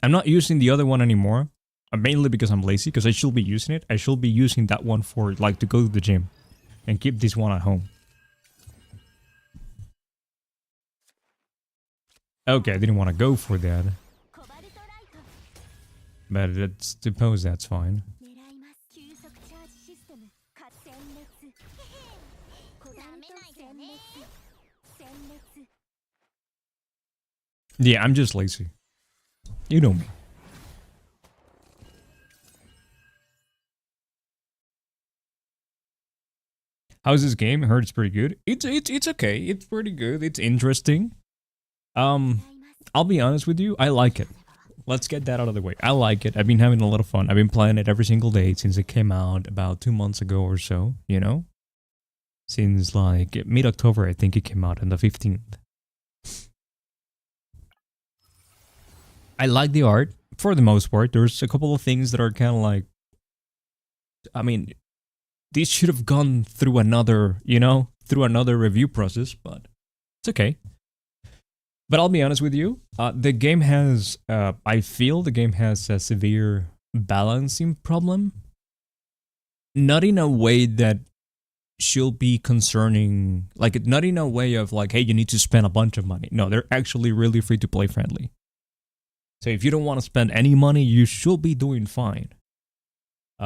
I'm not using the other one anymore. Mainly because I'm lazy, because I should be using it. I should be using that one for, like, to go to the gym. And keep this one at home. Okay, I didn't want to go for that. But let's suppose that's fine. Yeah, I'm just lazy. You know me. How's this game? I heard it's pretty good. It's okay. It's pretty good. It's interesting. I'll be honest with you. I like it. Let's get that out of the way. I like it. I've been having a lot of fun. I've been playing it every single day since it came out about 2 months ago or so, you know? Since like mid-October, I think it came out on the 15th. I like the art for the most part. There's a couple of things that are kind of like, I mean, this should have gone through another, you know, through another review process, but it's okay. But I'll be honest with you, the game has, I feel the game has a severe balancing problem. Not in a way that should be concerning, like, not in a way of like, hey, you need to spend a bunch of money. No, they're actually really free to play friendly. So if you don't want to spend any money, you should be doing fine.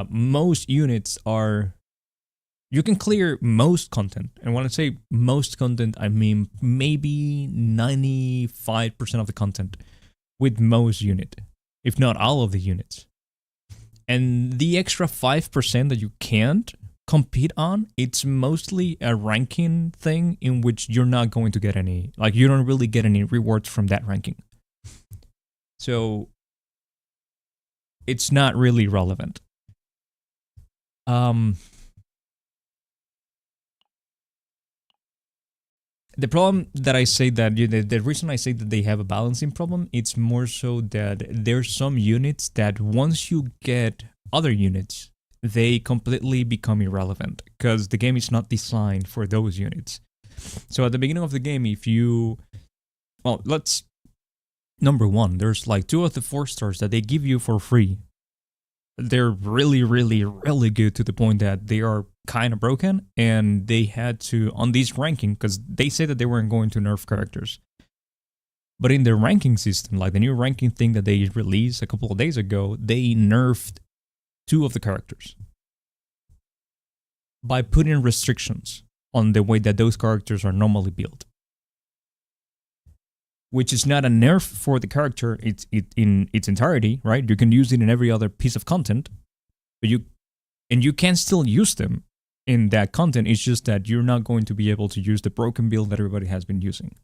Most units are, you can clear most content. And when I say most content, I mean maybe 95% of the content with most unit, if not all of the units. And the extra 5% that you can't compete on, it's mostly a ranking thing in which you're not going to get any, like you don't really get any rewards from that ranking. So it's not really relevant. The problem that I say that, the reason I say that they have a balancing problem, it's more so that there's some units that once you get other units, they completely become irrelevant because the game is not designed for those units. So at the beginning of the game, if you, well, let's, number one, there's like 2 of the 4 stars that they give you for free. They're really, really, really good to the point that they are kind of broken, and they had to, on this ranking, because they say that they weren't going to nerf characters. But in their ranking system, like the new ranking thing that they released a couple of days ago, they nerfed 2 of the characters by putting restrictions on the way that those characters are normally built. Which is not a nerf for the character in its entirety, right? You can use it in every other piece of content, but you can still use them in that content. It's just that you're not going to be able to use the broken build that everybody has been using.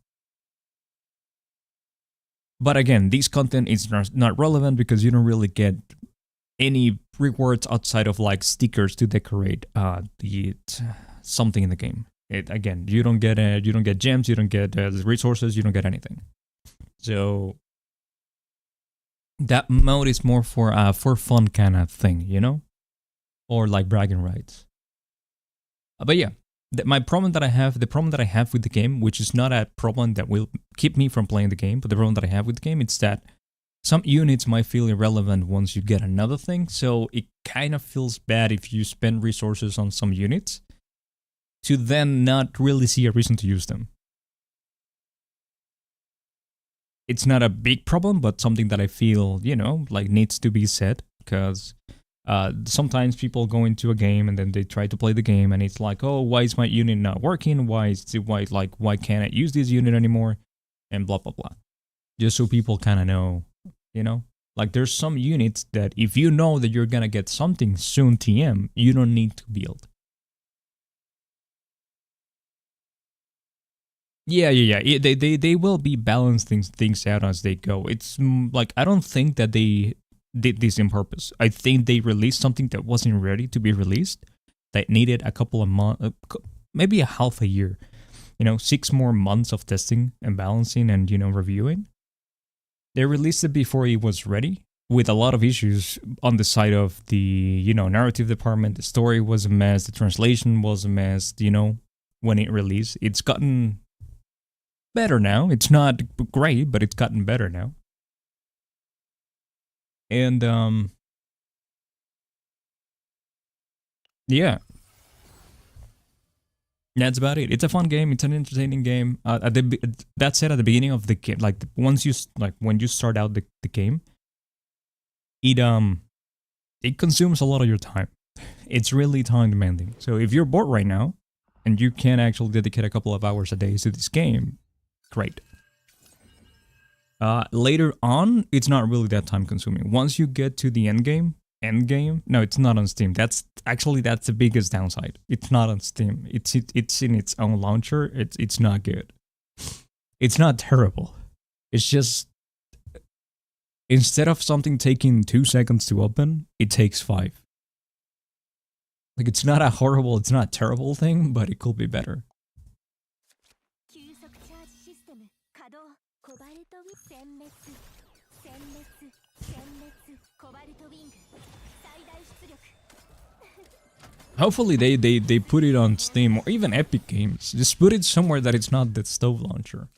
But again, this content is not relevant because you don't really get any rewards outside of like stickers to decorate something in the game. Again, you don't get gems, you don't get resources, you don't get anything. So that mode is more for fun kind of thing, you know, or like bragging rights. But yeah, the problem that I have with the game, which is not a problem that will keep me from playing the game, but the problem that I have with the game, it's that some units might feel irrelevant once you get another thing. So it kind of feels bad if you spend resources on some units to then not really see a reason to use them. It's not a big problem, but something that I feel, you know, like needs to be said, because sometimes people go into a game and then they try to play the game and it's like, oh, why is my unit not working? Why can't I use this unit anymore? And blah, blah, blah. Just so people kind of know, you know, like there's some units that if you know that you're going to get something soon TM, you don't need to build. Yeah. They will be balancing things out as they go. It's like, I don't think that they did this on purpose. I think they released something that wasn't ready to be released, that needed a couple of months, maybe a half a year, you know, 6 more months of testing and balancing and, you know, reviewing. They released it before it was ready, with a lot of issues on the side of the, you know, narrative department. The story was a mess, the translation was a mess, you know, when it released. It's gotten better now. It's not great, but it's gotten better now. And Yeah, that's about it. It's a fun game. It's an entertaining game. That said, at the beginning of the game, like once you like when you start out the game, it it consumes a lot of your time. It's really time demanding. So if you're bored right now, and you can actually dedicate a couple of hours a day to this game, great. Later on, it's not really that time consuming. Once you get to the end game, no, it's not on Steam. That's the biggest downside. It's not on Steam. It's in its own launcher. It's not good. It's not terrible. It's just instead of something taking 2 seconds to open, it takes 5. Like it's not a horrible, it's not a terrible thing, but it could be better. Hopefully they put it on Steam or even Epic Games. Just put it somewhere that it's not the stove launcher.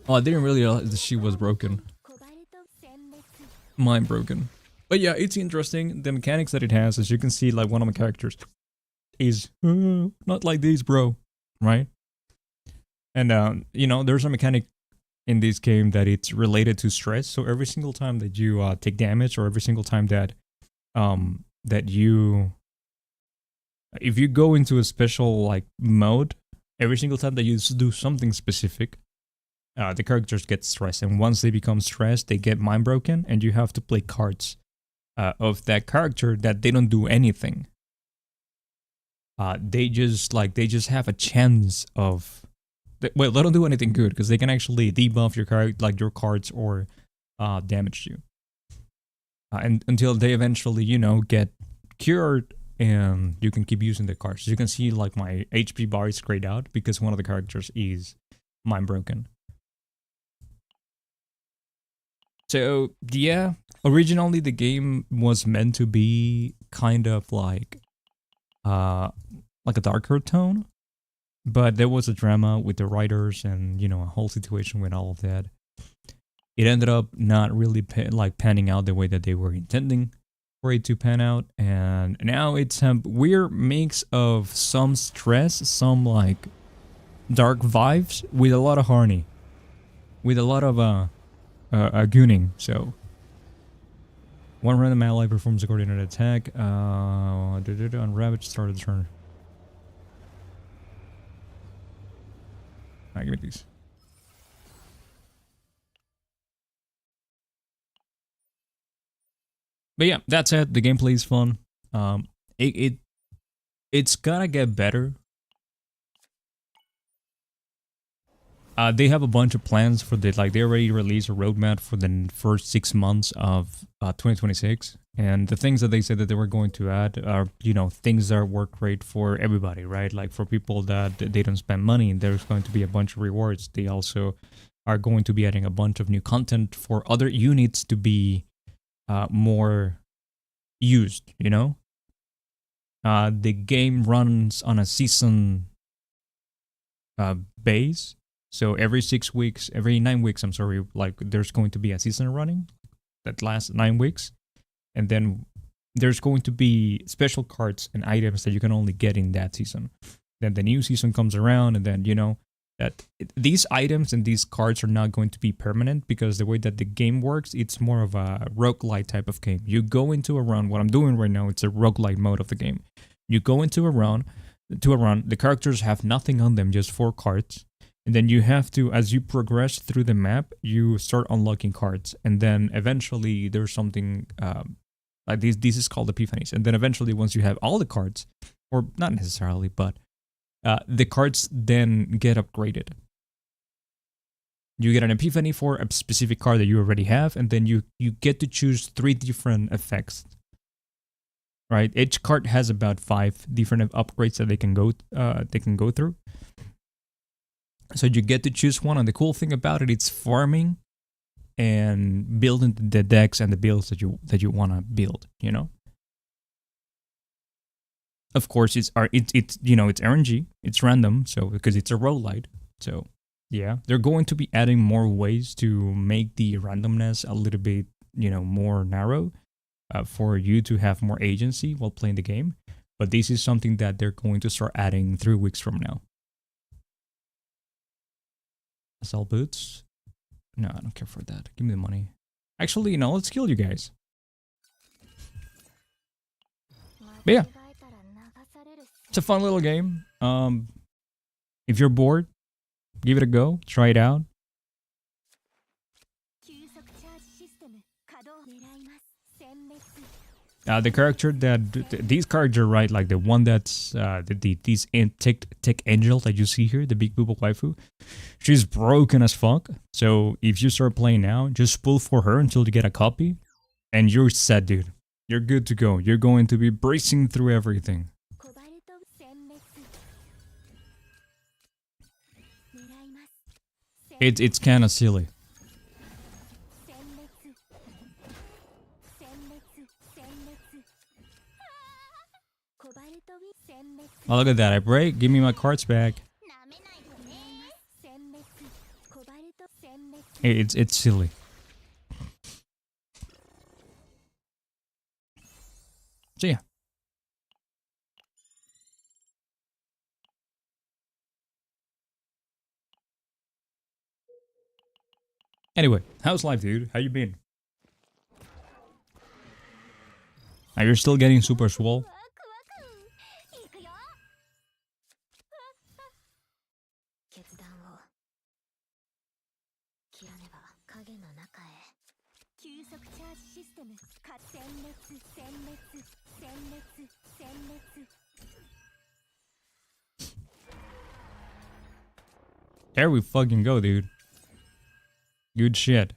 Oh, I didn't really realize that she was broken. Mind broken. But yeah, it's interesting. The mechanics that it has, as you can see, like one of my characters is not like this, bro. Right? And you know, there's a mechanic in this game that it's related to stress. So every single time that you take damage, or every single time that you if you go into a special like mode, every single time that you do something specific, the characters get stressed, and once they become stressed, they get mind broken, and you have to play cards of that character that they don't do anything. They just have a chance of, well, they don't do anything good because they can actually debuff your card, like your cards, or damage you. And until they eventually, you know, get cured, and you can keep using the cards. You can see like my HP bar is grayed out because one of the characters is mind broken. So yeah, originally the game was meant to be kind of like a darker tone, but there was a drama with the writers, and you know, a whole situation with all of that. It ended up not really panning out the way that they were intending for it to pan out, and now it's a weird mix of some stress, some like dark vibes, with a lot of harmony, with a lot of gooning. So one random ally performs a coordinated attack on Ravage, start of the turn. Alright, give me these. But yeah, that's it. The gameplay is fun. It's gotta get better. They have a bunch of plans for the, like, they already released a roadmap for the first 6 months of 2026, and the things that they said that they were going to add are, you know, things that work great for everybody, right? Like for people that they don't spend money, there's going to be a bunch of rewards. They also are going to be adding a bunch of new content for other units to be more used, you know? The game runs on a season base. So every 9 weeks, I'm sorry, like there's going to be a season running that lasts 9 weeks. And then there's going to be special cards and items that you can only get in that season. Then the new season comes around, and then, you know, that these items and these cards are not going to be permanent, because the way that the game works, it's more of a roguelite type of game. You go into a run, what I'm doing right now, it's a roguelite mode of the game. You go into a run, the characters have nothing on them, just 4 cards. And then you have to, as you progress through the map, you start unlocking cards. And then eventually there's something like this is called epiphanies. And then eventually, once you have all the cards, or not necessarily, but the cards then get upgraded. You get an epiphany for a specific card that you already have, and then you get to choose 3 different effects. Right? Each card has about 5 different upgrades that they can go through. So you get to choose one, and the cool thing about it, it's farming and building the decks and the builds that you want to build, you know? Of course, it's you know, it's RNG, it's random, so because it's a roguelite. So Yeah, they're going to be adding more ways to make the randomness a little bit, more narrow, for you to have more agency while playing the game. But this is something that they're going to start adding 3 weeks from now. Sell boots? No, I don't care for that. Give me the money. Actually, no, let's kill you guys. But yeah, it's a fun little game. If you're bored, give it a go. Try it out. The character these characters, right? Like the one that's these tech angel that you see here, the Bigbooba waifu. She's broken as fuck. So if you start playing now, just pull for her until you get a copy, and you're set, dude. You're good to go. You're going to be bracing through everything. It's kind of silly. Oh, look at that. I break. Give me my cards back. It's silly. So yeah. Anyway, how's life, dude? How you been? Are you still getting super swole? There we fucking go, dude. Good shit.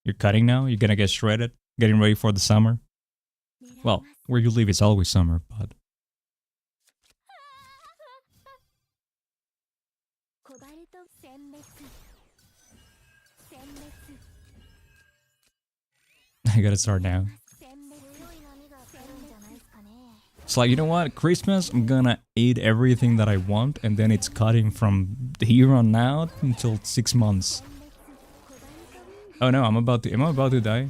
You're cutting now? You're gonna get shredded? Getting ready for the summer? Well, where you live it's always summer, but... I gotta start now. It's like, you know what? Christmas, I'm gonna eat everything that I want, and then it's cutting from here on out until 6 months. Oh no, am I about to die?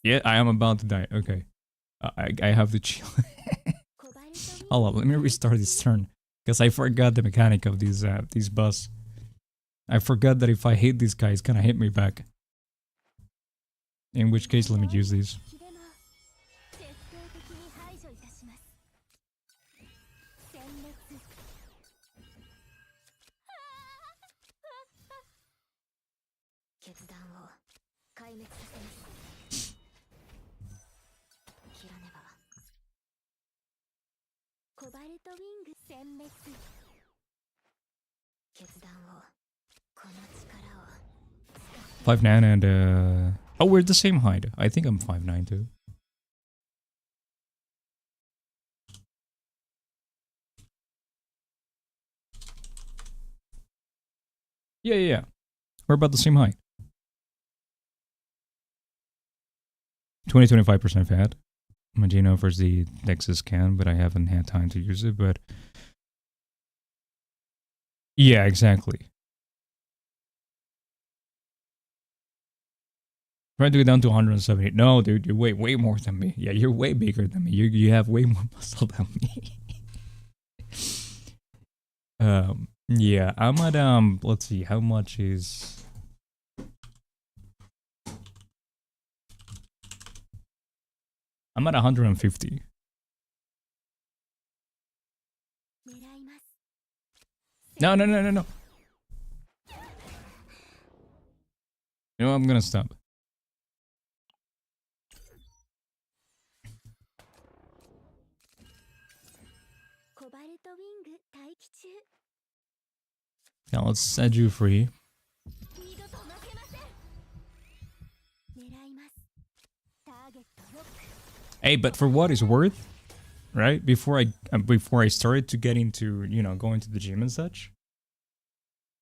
Yeah, I am about to die. Okay. I have to chill. Hold up, let me restart this turn. Because I forgot the mechanic of these boss. I forgot that if I hit this guy, it's gonna hit me back. In which case, let me use these. Five 9 and oh, we're the same height. I think I'm 5'9" too. Yeah. We're about the same height. 20-25% fat. Magino offers the Nexus scan, but I haven't had time to use it, but... Yeah, exactly. Try to get down to 170. No, dude, you weigh way more than me. Yeah, you're way bigger than me. You have way more muscle than me. Yeah, I'm at, let's see, how much is... I'm at 150. No. You know, I'm gonna stop. Now let's set you free. Hey, but for what it's worth, right? Before I started to get into, going to the gym and such,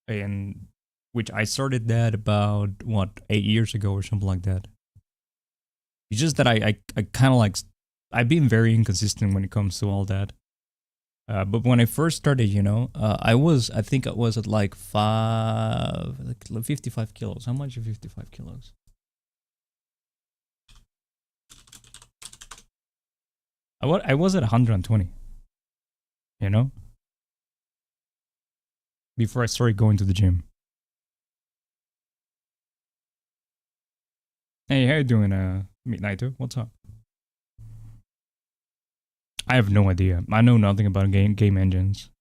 and which I started that about what 8 years ago or something like that. It's just that I kind of like I've been very inconsistent when it comes to all that. But when I first started, I think I was at like 55 kilos. How much is 55 kilos? I was at 120, you know, before I started going to the gym. Hey, how you doing, Midnighter? What's up? I have no idea. I know nothing about game engines.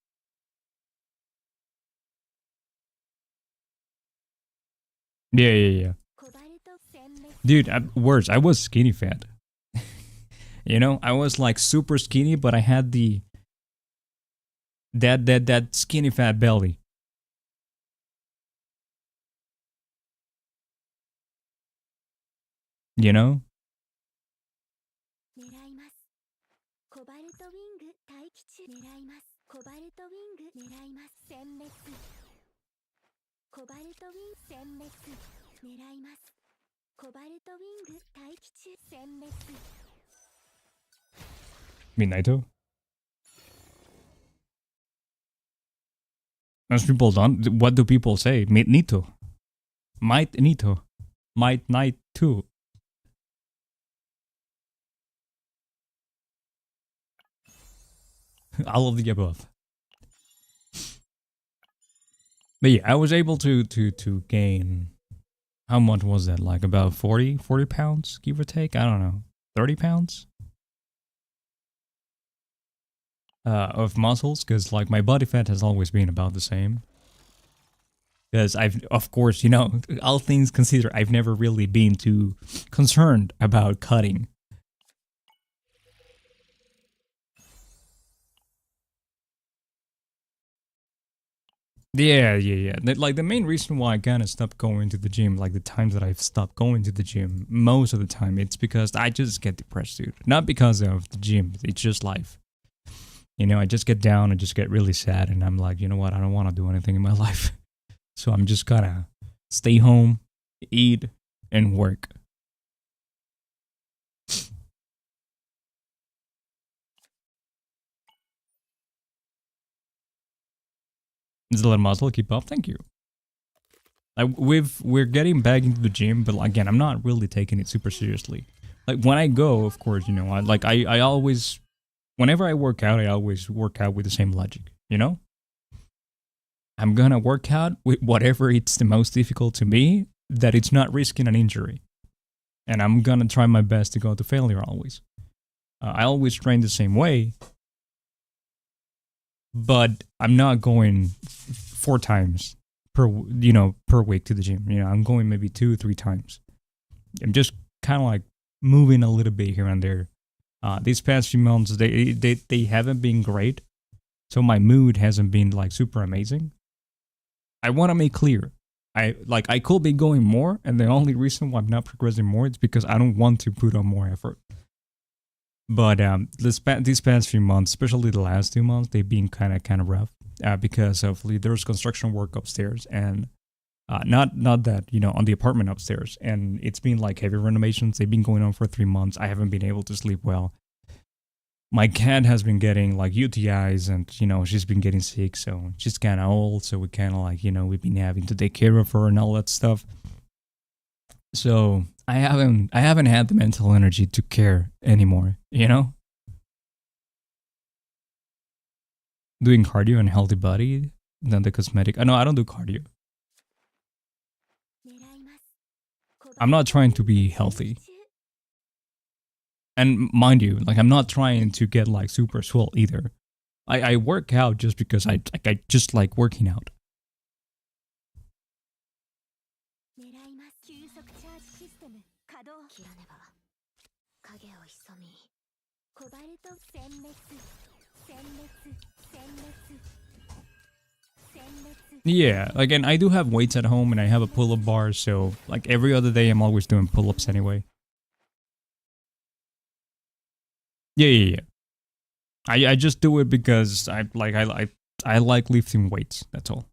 Yeah. Dude, worse. I was skinny fat. I was like super skinny, but I had that skinny fat belly. You know? Midnighto? Most people don't. What do people say? Midnito. Might Nito. Might night too. All of the above. But yeah, I was able to gain, how much was that? Like about 40 pounds, give or take? I don't know. 30 pounds? Of muscles, because like my body fat has always been about the same. Because of course, all things considered, I've never really been too concerned about cutting. Yeah. Like the main reason why I kind of stopped going to the gym, like the times that I've stopped going to the gym, most of the time, it's because I just get depressed, dude. Not because of the gym, it's just life. I just get down and just get really sad, and I'm like, you know what? I don't want to do anything in my life. So I'm just gonna stay home, eat, and work. Is a little muscle keep up? Thank you. We're getting back into the gym, but again, I'm not really taking it super seriously. Like when I go, of course, I always, whenever I work out, I always work out with the same logic. I'm gonna work out with whatever it's the most difficult to me, that it's not risking an injury, and I'm gonna try my best to go to failure always. I always train the same way, but I'm not going 4 times per week to the gym. I'm going maybe 2-3 times. I'm just kind of like moving a little bit here and there. These past few months, they haven't been great, so my mood hasn't been like super amazing. I want to make clear, I could be going more, and the only reason why I'm not progressing more is because I don't want to put on more effort. But these past few months, especially the last 2 months, they've been kind of rough, because of there's construction work upstairs, and not that on the apartment upstairs, and it's been like heavy renovations. They've been going on for 3 months. I haven't been able to sleep well. My cat has been getting like UTIs, and she's been getting sick, so she's kind of old. So we kind of like we've been having to take care of her and all that stuff. So I haven't had the mental energy to care anymore. Doing cardio and healthy body than the cosmetic. No, I don't do cardio. I'm not trying to be healthy. And mind you, like I'm not trying to get like super swole either. I work out just because I just like working out. Yeah, like, and I do have weights at home, and I have a pull-up bar, so like every other day I'm always doing pull-ups anyway. Yeah. I just do it because I like lifting weights. That's all.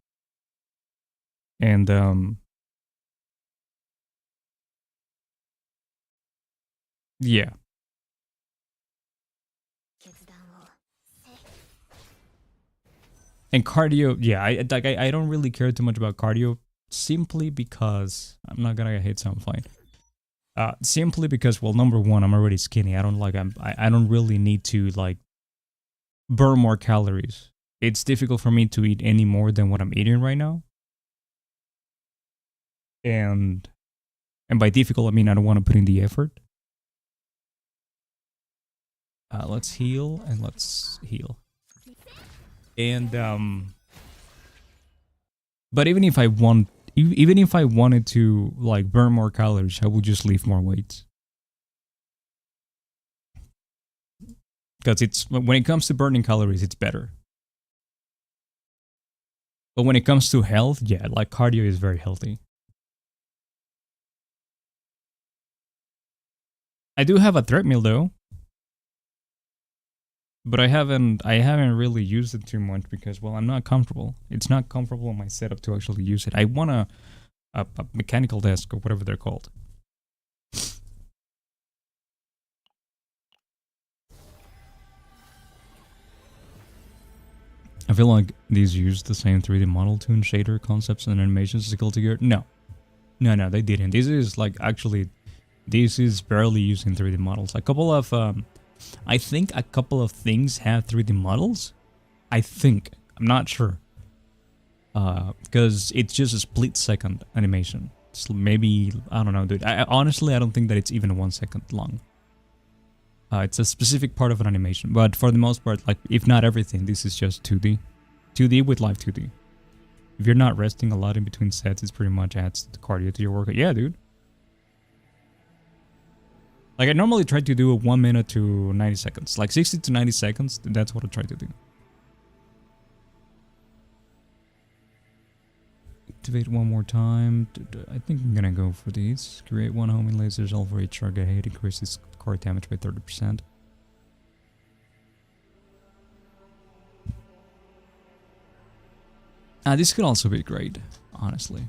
And yeah. And cardio, yeah, I don't really care too much about cardio simply because I'm not gonna hit some fine. Simply because, well, number one, I'm already skinny. I don't really need to like burn more calories. It's difficult for me to eat any more than what I'm eating right now. And by difficult, I mean I don't want to put in the effort. Let's heal and let's heal. And but even if I wanted to like burn more calories, I would just lift more weights. Because it's when it comes to burning calories, it's better. But when it comes to health, yeah, like cardio is very healthy. I do have a treadmill though, but I haven't really used it too much because, well, I'm not comfortable. It's not comfortable in my setup to actually use it. I want a mechanical desk or whatever they're called. I feel like these use the same 3D model tune shader concepts and animations as Guilty Gear. No, they didn't. This is like actually, this is barely using 3D models. A couple of, I think a couple of things have 3D models. I think, I'm not sure, because it's just a split-second animation. It's maybe, I don't know, dude. Honestly, I don't think that it's even 1 second long. It's a specific part of an animation, but for the most part, like, if not everything, this is just 2D. 2D with live 2D. If you're not resting a lot in between sets, it pretty much adds the cardio to your workout. Yeah, dude. Like, I normally try to do a 1 minute to 90 seconds. Like, 60 to 90 seconds, that's what I try to do. Activate one more time. I think I'm gonna go for these. Create one homing lasers over each target hit. Increases core damage by 30%. This could also be great, honestly.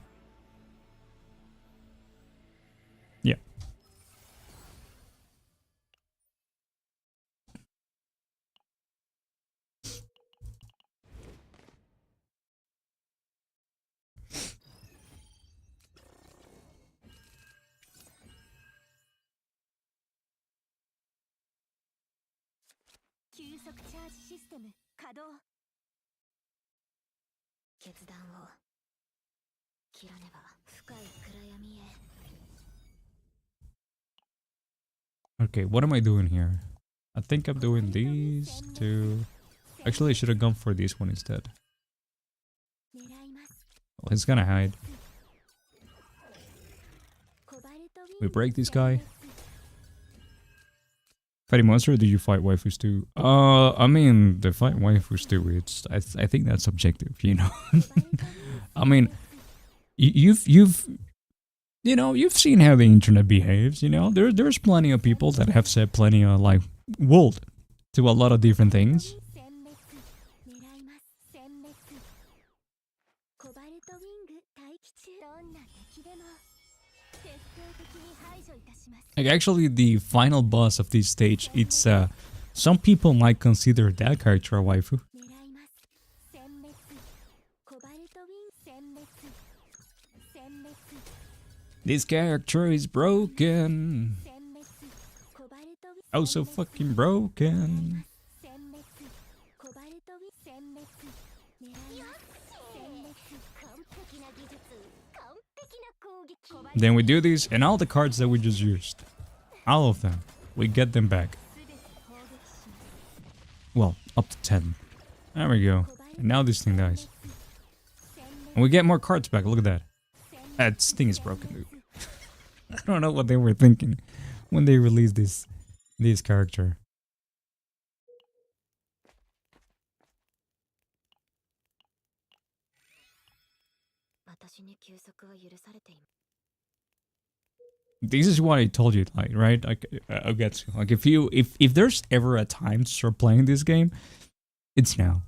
Yeah. Okay, what am I doing here? I think I'm doing these two. Actually, I should have gone for this one instead. Well, he's gonna hide. We break this guy. Fighting monster, or do you fight waifus too? I mean, the fight waifus too. It's I think that's subjective, you know. I mean, you've seen how the internet behaves. You know, there's plenty of people that have said plenty of like wold to a lot of different things. Like, actually, the final boss of this stage, it's some people might consider that character a waifu. This character is broken. Oh, so fucking broken. Then we do this, and all the cards that we just used, all of them, we get them back. Well, up to 10. There we go. And now this thing dies. And we get more cards back, look at that. That thing is broken, dude. I don't know what they were thinking when they released this character. This is what I told you, like, right? Like, I'll get to. Like, if there's ever a time to start playing this game, it's now.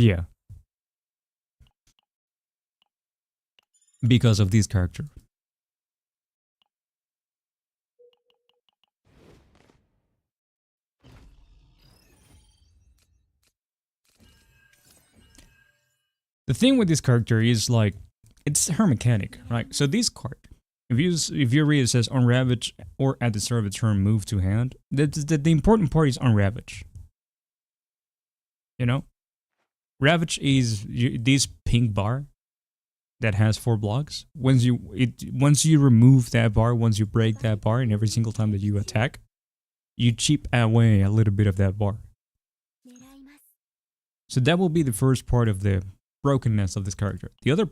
Yeah, because of this character. The thing with this character is like, it's her mechanic, right? So this card, if you read it says on Ravage or at the start of the turn move to hand, the important part is on Ravage. You know, Ravage is this pink bar that has 4 blocks. Once you remove that bar, once you break that bar, and every single time that you attack, you chip away a little bit of that bar. So that will be the first part of the brokenness of this character. The other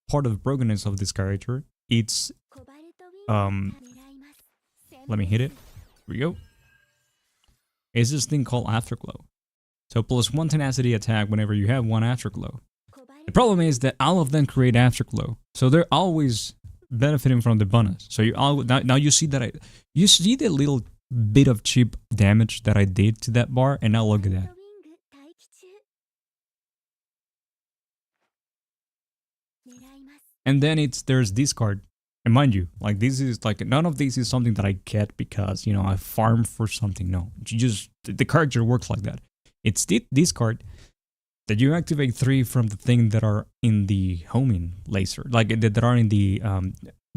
part of the brokenness of this character, it's let me hit it. Here we go. It's this thing called Afterglow. So +1 tenacity attack whenever you have 1 Afterglow. The problem is that all of them create Afterglow, so they're always benefiting from the bonus. So now you see that you see the little bit of cheap damage that I did to that bar, and now look at that. And then there's this card, and mind you, like this is like none of this is something that I get because I farm for something. No, the character works like that. It's this card that you activate 3 from the thing that are in the homing laser, like that are in the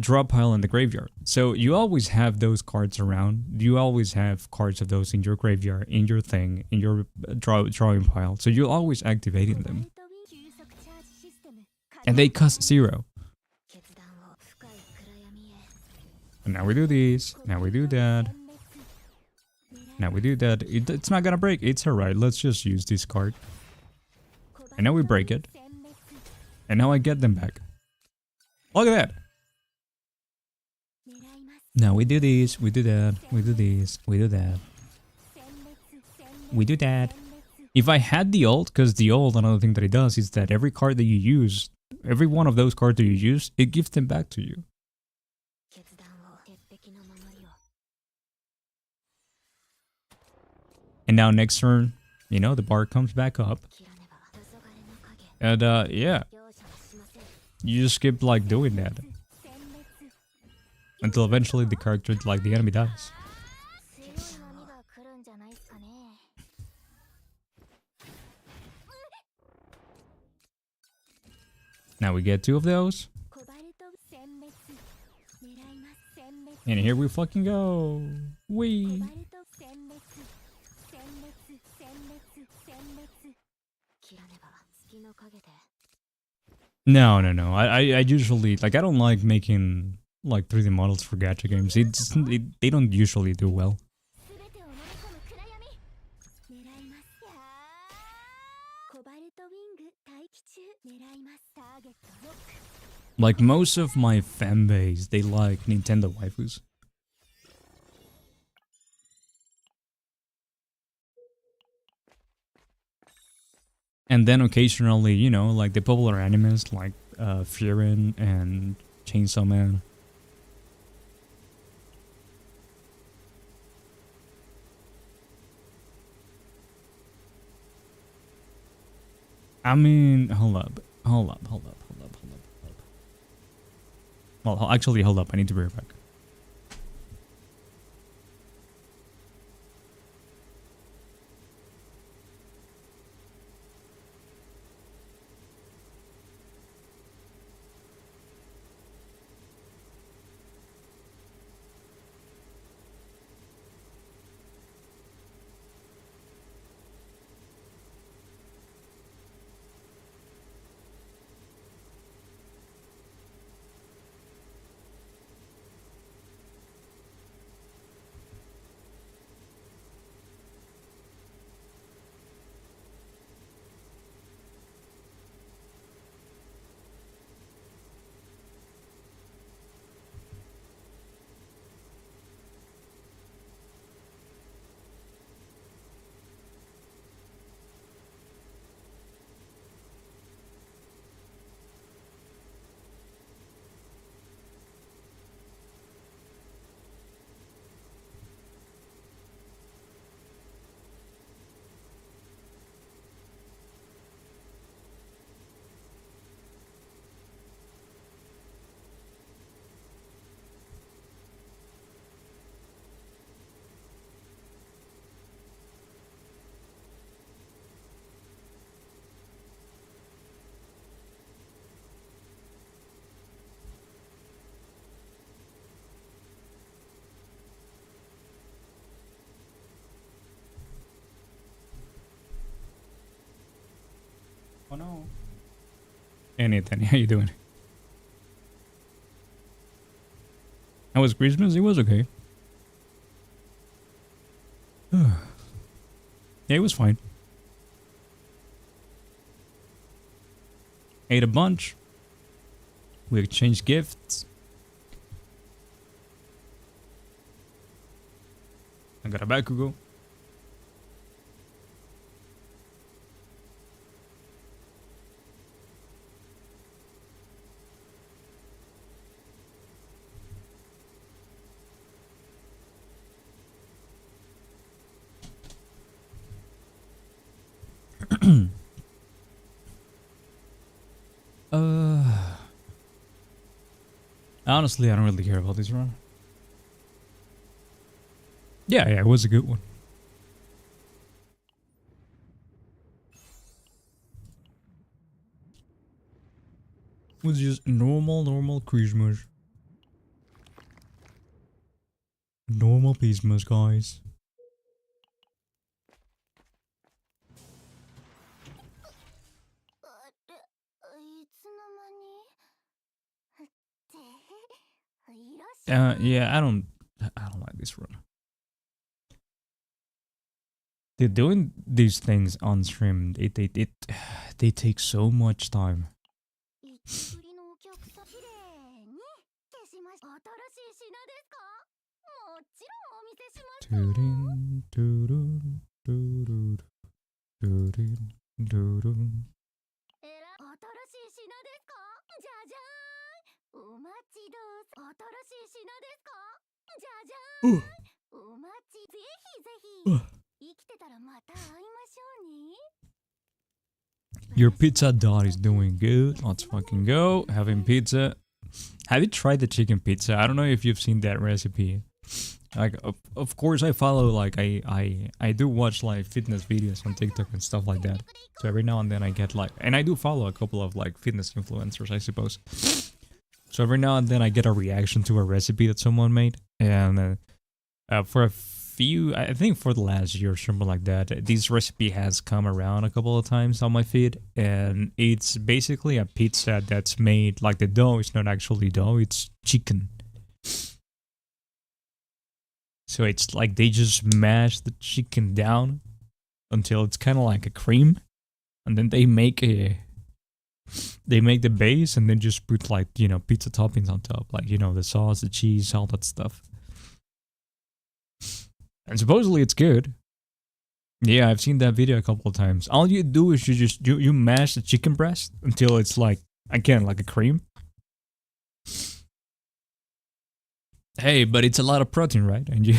draw pile in the graveyard. So you always have those cards around. You always have cards of those in your graveyard, in your thing, in your drawing pile. So you're always activating them, and they cost 0. And now we do this. Now we do that. Now we do that. It's not gonna break. It's alright. Let's just use this card. And now we break it. And now I get them back. Look at that. Now we do this. We do that. We do this. We do that. We do that. If I had the ult, because the ult, another thing that it does is that every card that you use, every one of those cards that you use, it gives them back to you. And now next turn, the bar comes back up. And yeah, you just keep like doing that until eventually the character, like the enemy, dies. Now we get 2 of those. And here we fucking go. Wee. No. I usually, like, I don't like making like 3D models for gacha games. They don't usually do well. Like most of my fan base, they like Nintendo waifus. And then occasionally, like the popular animes like Frieren and Chainsaw Man. I mean, hold up. Well, actually, hold up. I need to be right back. no. Hey Nathan, how you doing? How was Christmas? It was okay. Yeah, it was fine. Ate a bunch. We exchanged gifts. I got a Bakugo. Honestly, I don't really care about this run. Yeah, it was a good one. It was just normal Christmas. Normal Christmas, guys. Yeah, I don't like this run. They're doing these things on stream. They take so much time. Your pizza dot is doing good. Let's fucking go. Having pizza. Have you tried the chicken pizza? I don't know if you've seen that recipe. Like, of course I follow, like, I do watch, like, fitness videos on TikTok and stuff like that. So every now and then I get, like, and I do follow a couple of, like, fitness influencers, I suppose. So every now and then I get a reaction to a recipe that someone made. And for a few, I think for the last year or something like that, this recipe has come around a couple of times on my feed. And it's basically a pizza that's made, like, the dough is not actually dough, it's chicken. So it's like they just mash the chicken down until it's kind of like a cream, and then they make the base and then just put, like, you know, pizza toppings on top, like, you know, the sauce, the cheese, all that stuff. And supposedly it's good. Yeah, I've seen that video a couple of times. All you do is you mash the chicken breast until it's, like, again, like a cream. Hey, but it's a lot of protein, right? And you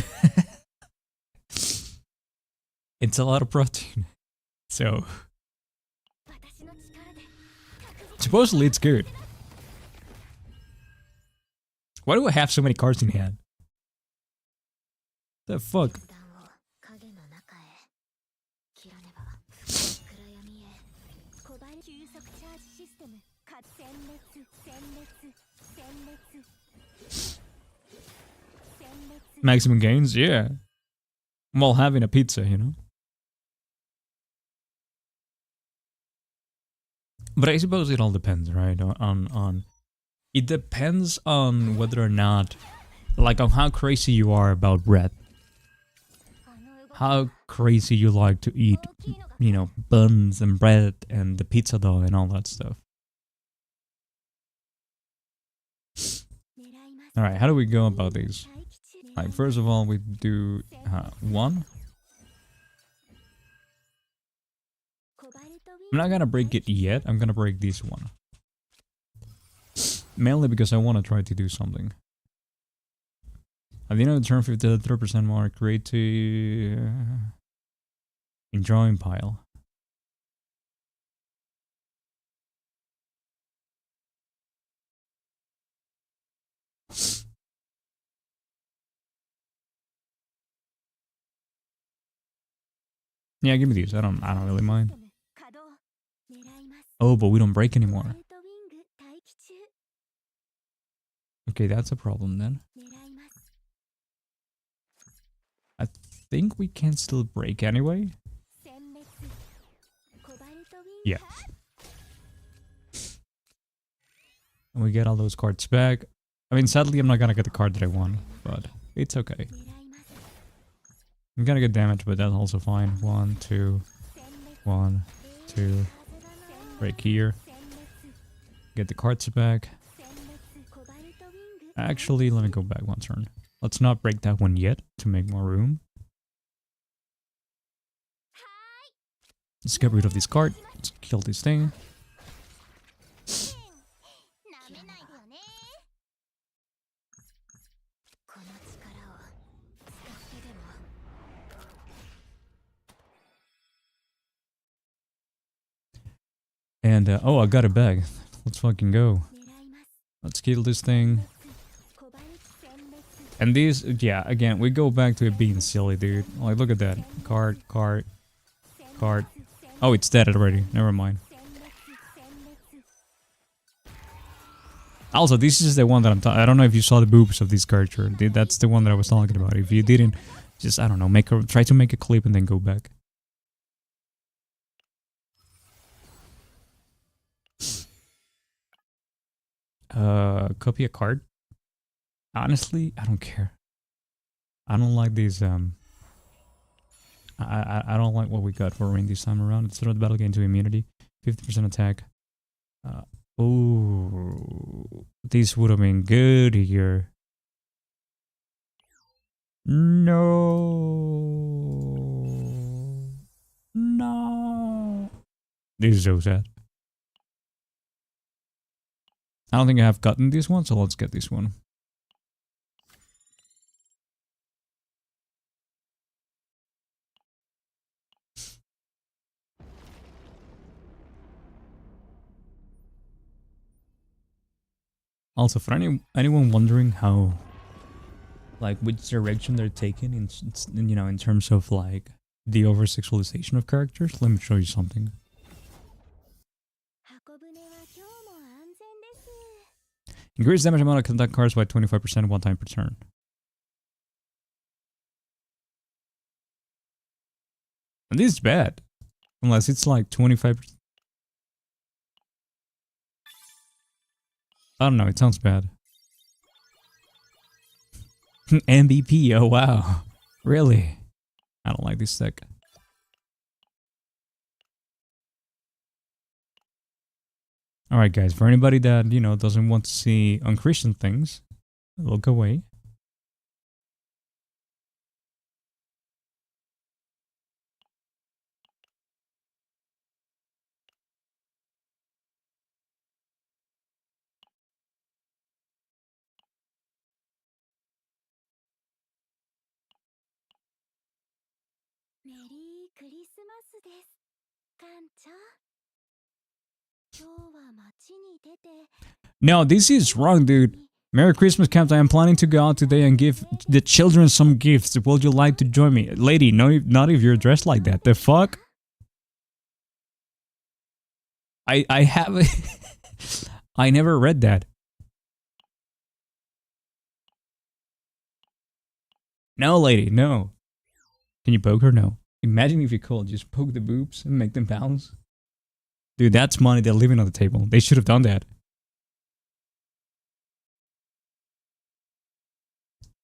it's a lot of protein. So supposedly it's good. Why do I have so many cards in hand? The fuck? Maximum gains, yeah. While having a pizza, you know. But I suppose it all depends, right? On it depends on whether or not, like, on how crazy you are about bread. How crazy you like to eat, you know, buns and bread and the pizza dough and all that stuff. Alright, how do we go about these? Like, first of all, we do one. I'm not gonna break it yet, I'm gonna break this one. Mainly because I want to try to do something. At the end of the turn, 53% mark, create to enjoying pile. Yeah, give me these. I don't really mind. Oh, but we don't break anymore. Okay, that's a problem then. I think we can still break anyway. Yeah. And we get all those cards back. I mean, sadly, I'm not gonna get the card that I want, but it's okay. I'm gonna get damage, but that's also fine. 1, 2, 1, 2. Right here. Get the cards back. Actually, let me go back one turn. Let's not break that one yet to make more room. Let's get rid of this card. Let's kill this thing. And, oh, I got a bag. Let's fucking go. Let's kill this thing. And these, yeah, again, we go back to it being silly, dude. Like, look at that. Card, card, card. Oh, it's dead already. Never mind. Also, this is the one that I don't know if you saw the boobs of this character. That's the one that I was talking about. If you didn't, just, I don't know, try to make a clip and then go back. Copy a card. Honestly, I don't care. I don't like these, I don't like what we got for rain this time around. It's the battle gain to immunity. 50% attack. Oh, this would have been good here. No. No. This is so sad. I don't think I have gotten this one, so let's get this one. Also, for anyone wondering how, like, which direction they're taking in you know, in terms of like the over-sexualization of characters, let me show you something. Increase damage amount of contact cards by 25% one time per turn. And this is bad, unless it's like 25%. I don't know, it sounds bad. MVP, oh wow. Really? I don't like this deck. Alright guys, for anybody that, you know, doesn't want to see unchristian things, look away. Merry Christmas です。館長。No, this is wrong, dude. Merry Christmas, Captain. I'm planning to go out today and give the children some gifts. Would you like to join me? Lady, no, not if you're dressed like that. The fuck? I have... I never read that. No, lady, no. Can you poke her? No. Imagine if you could. Just poke the boobs and make them bounce. Dude, that's money they're leaving on the table. They should have done that.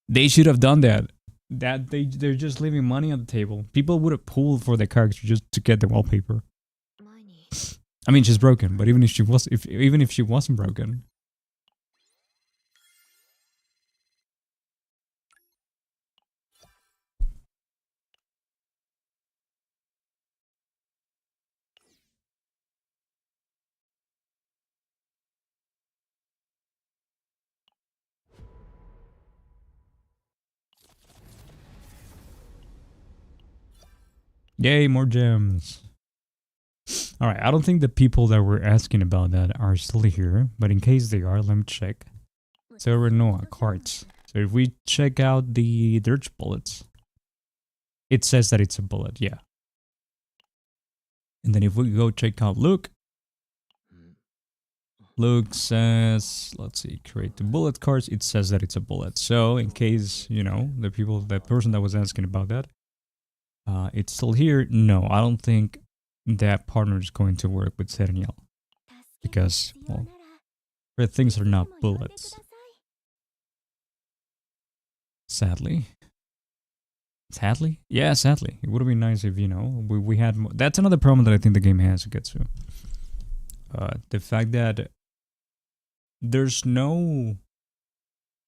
They should have done that. They're just leaving money on the table. People would have pulled for the character just to get the wallpaper. I mean, she's broken, but even if she wasn't broken. Yay, more gems. Alright, I don't think the people that were asking about that are still here, but in case they are, let me check. So Renoa, cards. So if we check out the dirge bullets, it says that it's a bullet, yeah. And then if we go check out Luke, Luke says, let's see, create the bullet cards, it says that it's a bullet. So in case, you know, the person that was asking about that, it's still here. No, I don't think that partner is going to work with Serenial. Because, well, where things are not いつも呼んでくだ bullets. さい Sadly. Sadly? Yeah, sadly. It would have been nice if, you know, we had more. That's another problem that I think the game has to get to. The fact that there's no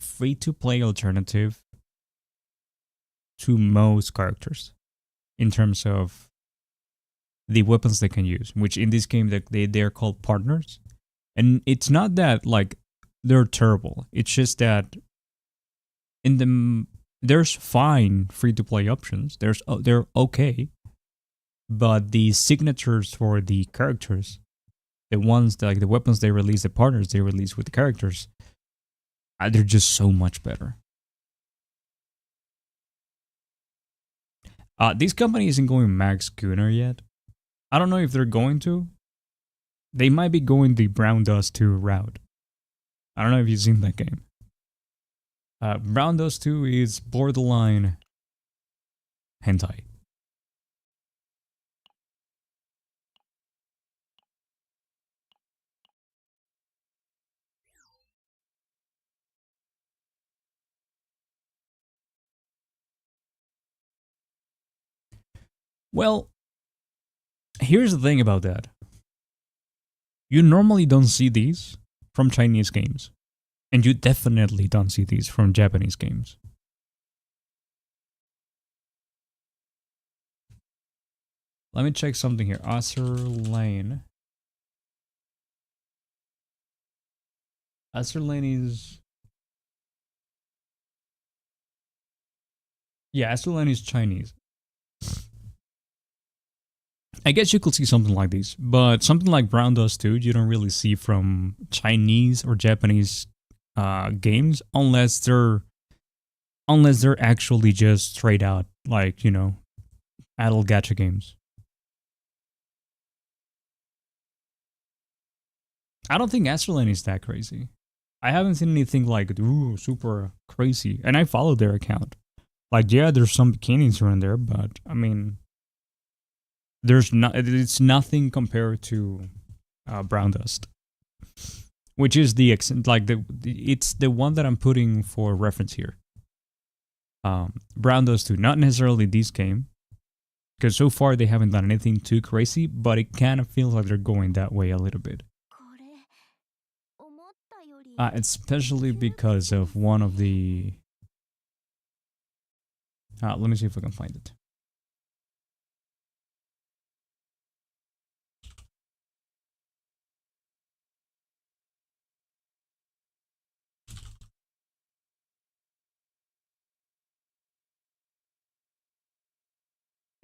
free-to-play alternative to most characters in terms of the weapons they can use, which in this game they're called partners. And it's not that, like, they're terrible. It's just that there's fine free-to-play options. They're okay, but the signatures for the characters, the ones that, like, the weapons they release, the partners they release with the characters, they're just so much better. This company isn't going Max Gunner yet. I don't know if they're going to. They might be going the Brown Dust 2 route. I don't know if you've seen that game. Brown Dust 2 is borderline hentai. Well, here's the thing about that. You normally don't see these from Chinese games. And you definitely don't see these from Japanese games. Let me check something here. Azur Lane. Azur Lane is... Yeah, Azur Lane is Chinese. I guess you could see something like these, but something like Brown Dust 2, you don't really see from Chinese or Japanese games unless they're actually just straight out, like, you know, adult gacha games. I don't think Azur Lane is that crazy. I haven't seen anything like, ooh, super crazy. And I follow their account. Like, yeah, there's some bikinis around there, but I mean, it's nothing compared to Brown Dust, which is it's the one that I'm putting for reference here. Brown Dust 2, not necessarily this game, because so far they haven't done anything too crazy, but it kind of feels like they're going that way a little bit. Especially because of one of the... let me see if I can find it.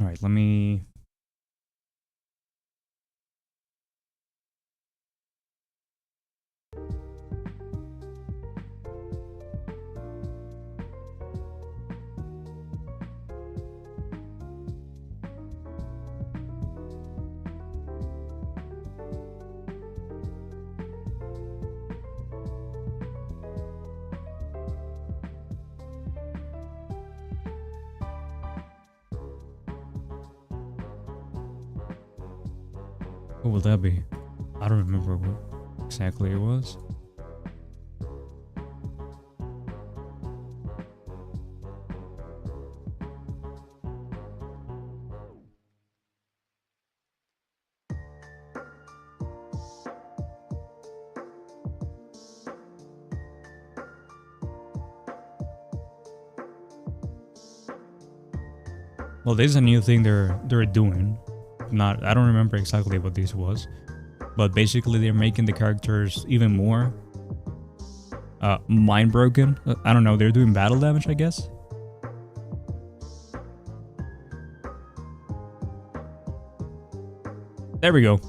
All right, let me... What will that be? I don't remember what exactly it was. Well, there's a new thing they're doing. I don't remember exactly what this was, but basically they're making the characters even more mind broken. I don't know, they're doing battle damage, I guess. There we go.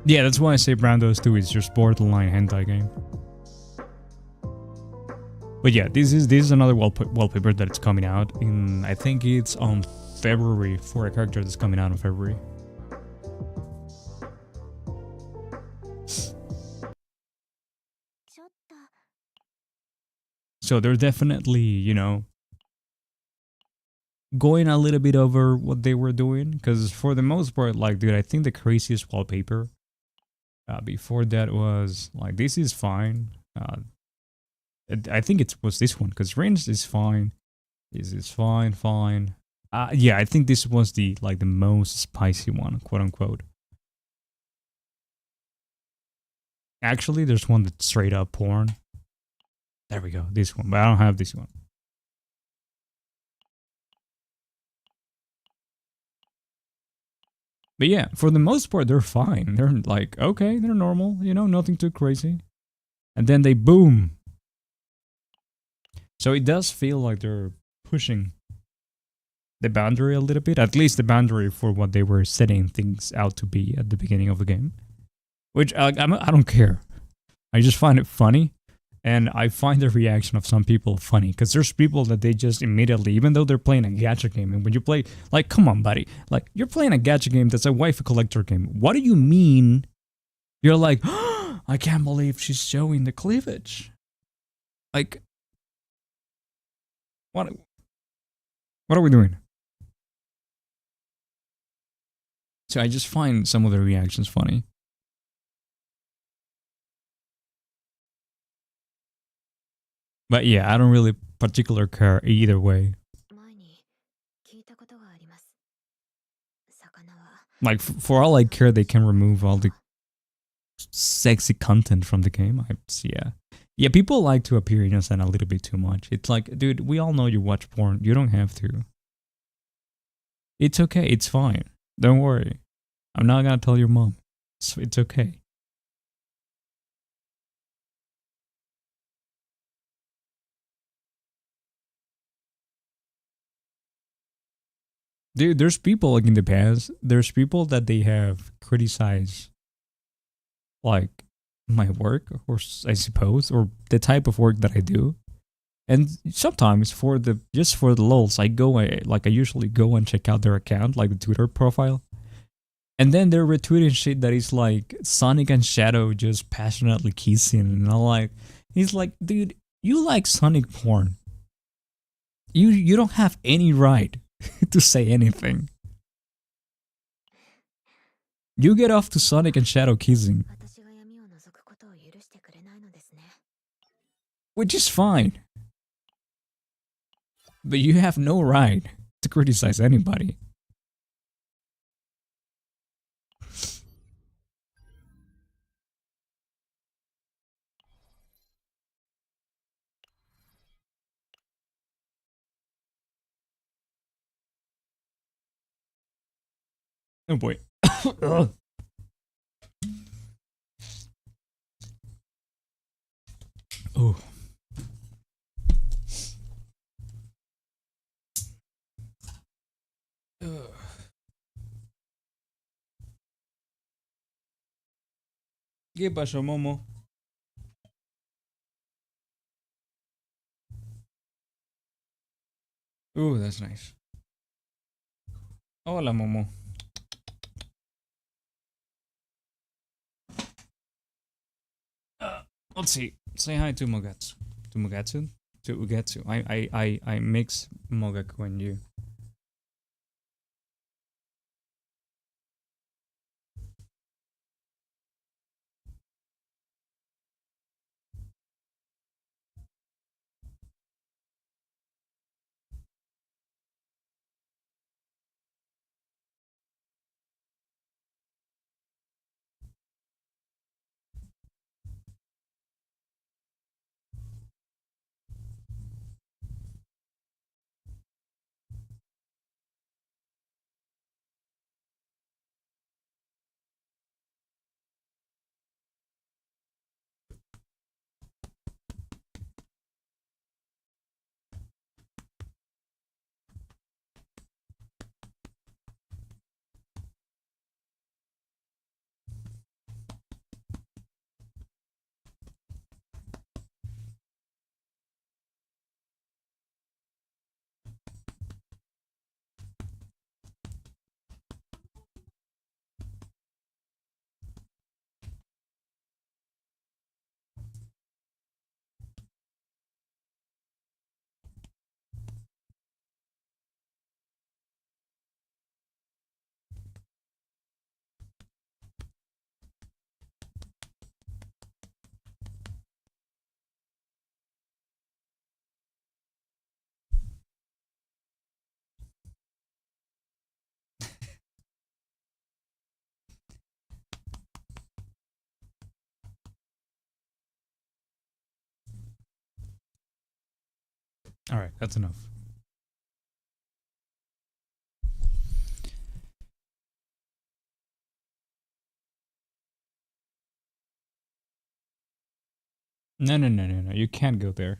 Yeah, that's why I say Brown Dust 2 is just borderline hentai game. But yeah, this is another wallpaper that it's coming out in, I think it's on February, for a character that's coming out in February. ちょっと So they're definitely, you know, going a little bit over what they were doing. Because for the most part, like, dude, I think the craziest wallpaper before that was like, this is fine. I think it was this one because range is fine. This is fine, fine. Yeah, I think this was the like the most spicy one, quote unquote. Actually, there's one that's straight up porn. There we go, this one, but I don't have this one. But yeah, for the most part, they're fine. They're like, okay, they're normal, you know, nothing too crazy. And then they boom. So it does feel like they're pushing the boundary a little bit, at least the boundary for what they were setting things out to be at the beginning of the game. Which I don't care. I just find it funny. And I find the reaction of some people funny because there's people that they just immediately, even though they're playing a gacha game, and when you play, like, come on, buddy, like, you're playing a gacha game that's a waifu collector game. What do you mean? You're like, oh, I can't believe she's showing the cleavage. Like, what are we doing? So I just find some of the reactions funny. But yeah, I don't really particular care either way. 前に聞いたことがあります。魚は Like, for all I care, they can remove all the sexy content from the game. Yeah. Yeah, people like to appear innocent a little bit too much. It's like, dude, we all know you watch porn. You don't have to. It's okay. It's fine. Don't worry. I'm not gonna tell your mom. It's okay. Dude, there's people like in the past, there's people that they have criticized like my work, or I suppose, or the type of work that I do. And sometimes for the just for the lulz, I usually go and check out their account, like the Twitter profile. And then they're retweeting shit that is like Sonic and Shadow just passionately kissing, and I'm like, he's like, dude, you like Sonic porn. You don't have any right to say anything. You get off to Sonic and Shadow kissing, 私が闇を覗くことを許してくれないのですね。 which is fine. But you have no right to criticize anybody. Oh boy. Oh. ¿Qué pasó, Momo? Ooh, that's nice. Hola, Momo. Let's see. Say hi to Mogatsu. To Mogatsu? To Ugetsu. I mix Mogaku and you. Alright, that's enough. No, you can't go there.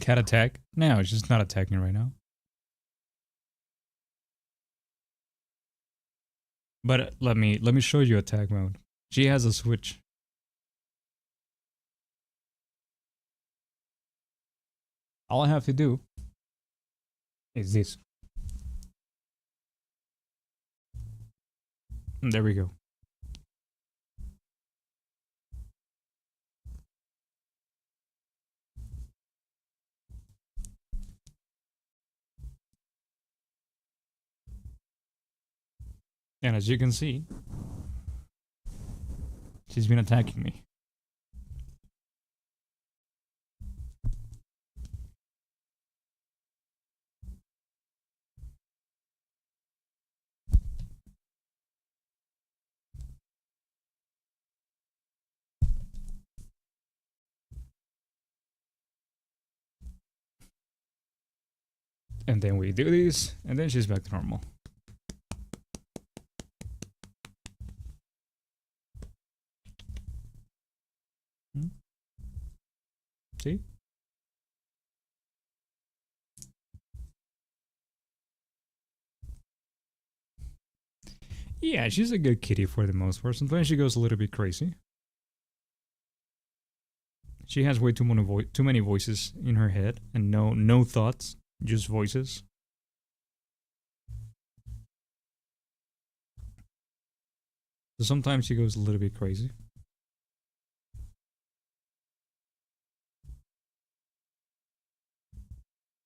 Cat attack? No, she's not attacking right now. But let me show you attack mode. She has a switch. All I have to do is this. And there we go. And as you can see, she's been attacking me. And then we do this, and then she's back to normal. See? Yeah, she's a good kitty for the most part. Sometimes she goes a little bit crazy. She has way too many voices in her head, and no thoughts, just voices. So sometimes she goes a little bit crazy.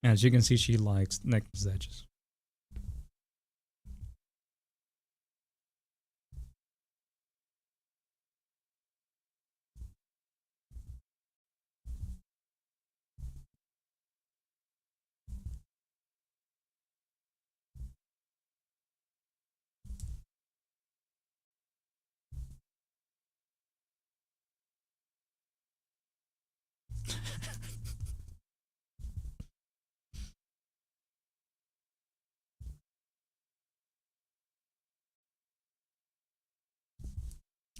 As you can see, she likes neck massages.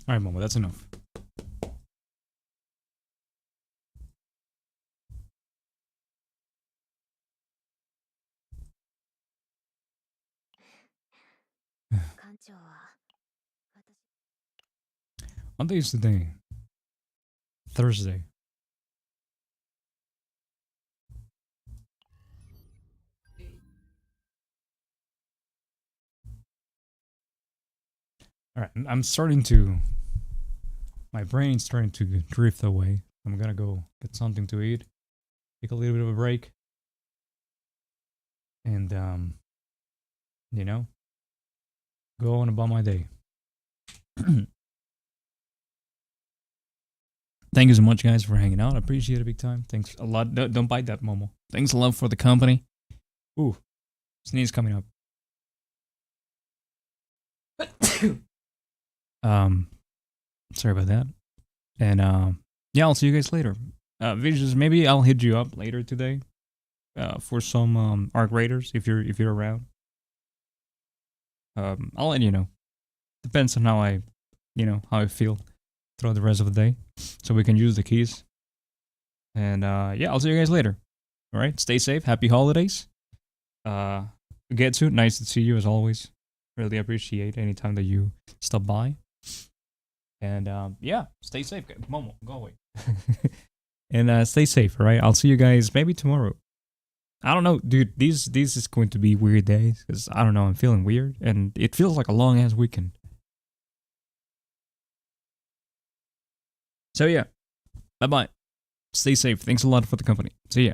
Alright, Momo, that's enough. What day is today? Thursday. Alright, I'm starting to... My brain's starting to drift away. I'm gonna go get something to eat. Take a little bit of a break. And, you know, go on about my day. Thank you so much, guys, for hanging out. I appreciate it big time. Thanks a lot. Don't bite that, Momo. Thanks a lot for the company. Ooh, sneeze coming up. Sorry about that. And yeah, I'll see you guys later. Visions, maybe I'll hit you up later today. For some Arc Raiders if you're around. I'll let you know. Depends on how I feel throughout the rest of the day, so we can use the keys. And yeah, I'll see you guys later. All right, stay safe. Happy holidays. Getsu, nice to see you as always. Really appreciate any time that you stop by. And yeah, stay safe. Momo, go away. And stay safe. All right, I'll see you guys maybe tomorrow. I don't know, dude. These is going to be weird days because I don't know. I'm feeling weird, and it feels like a long ass weekend. So yeah, bye bye. Stay safe. Thanks a lot for the company. See ya.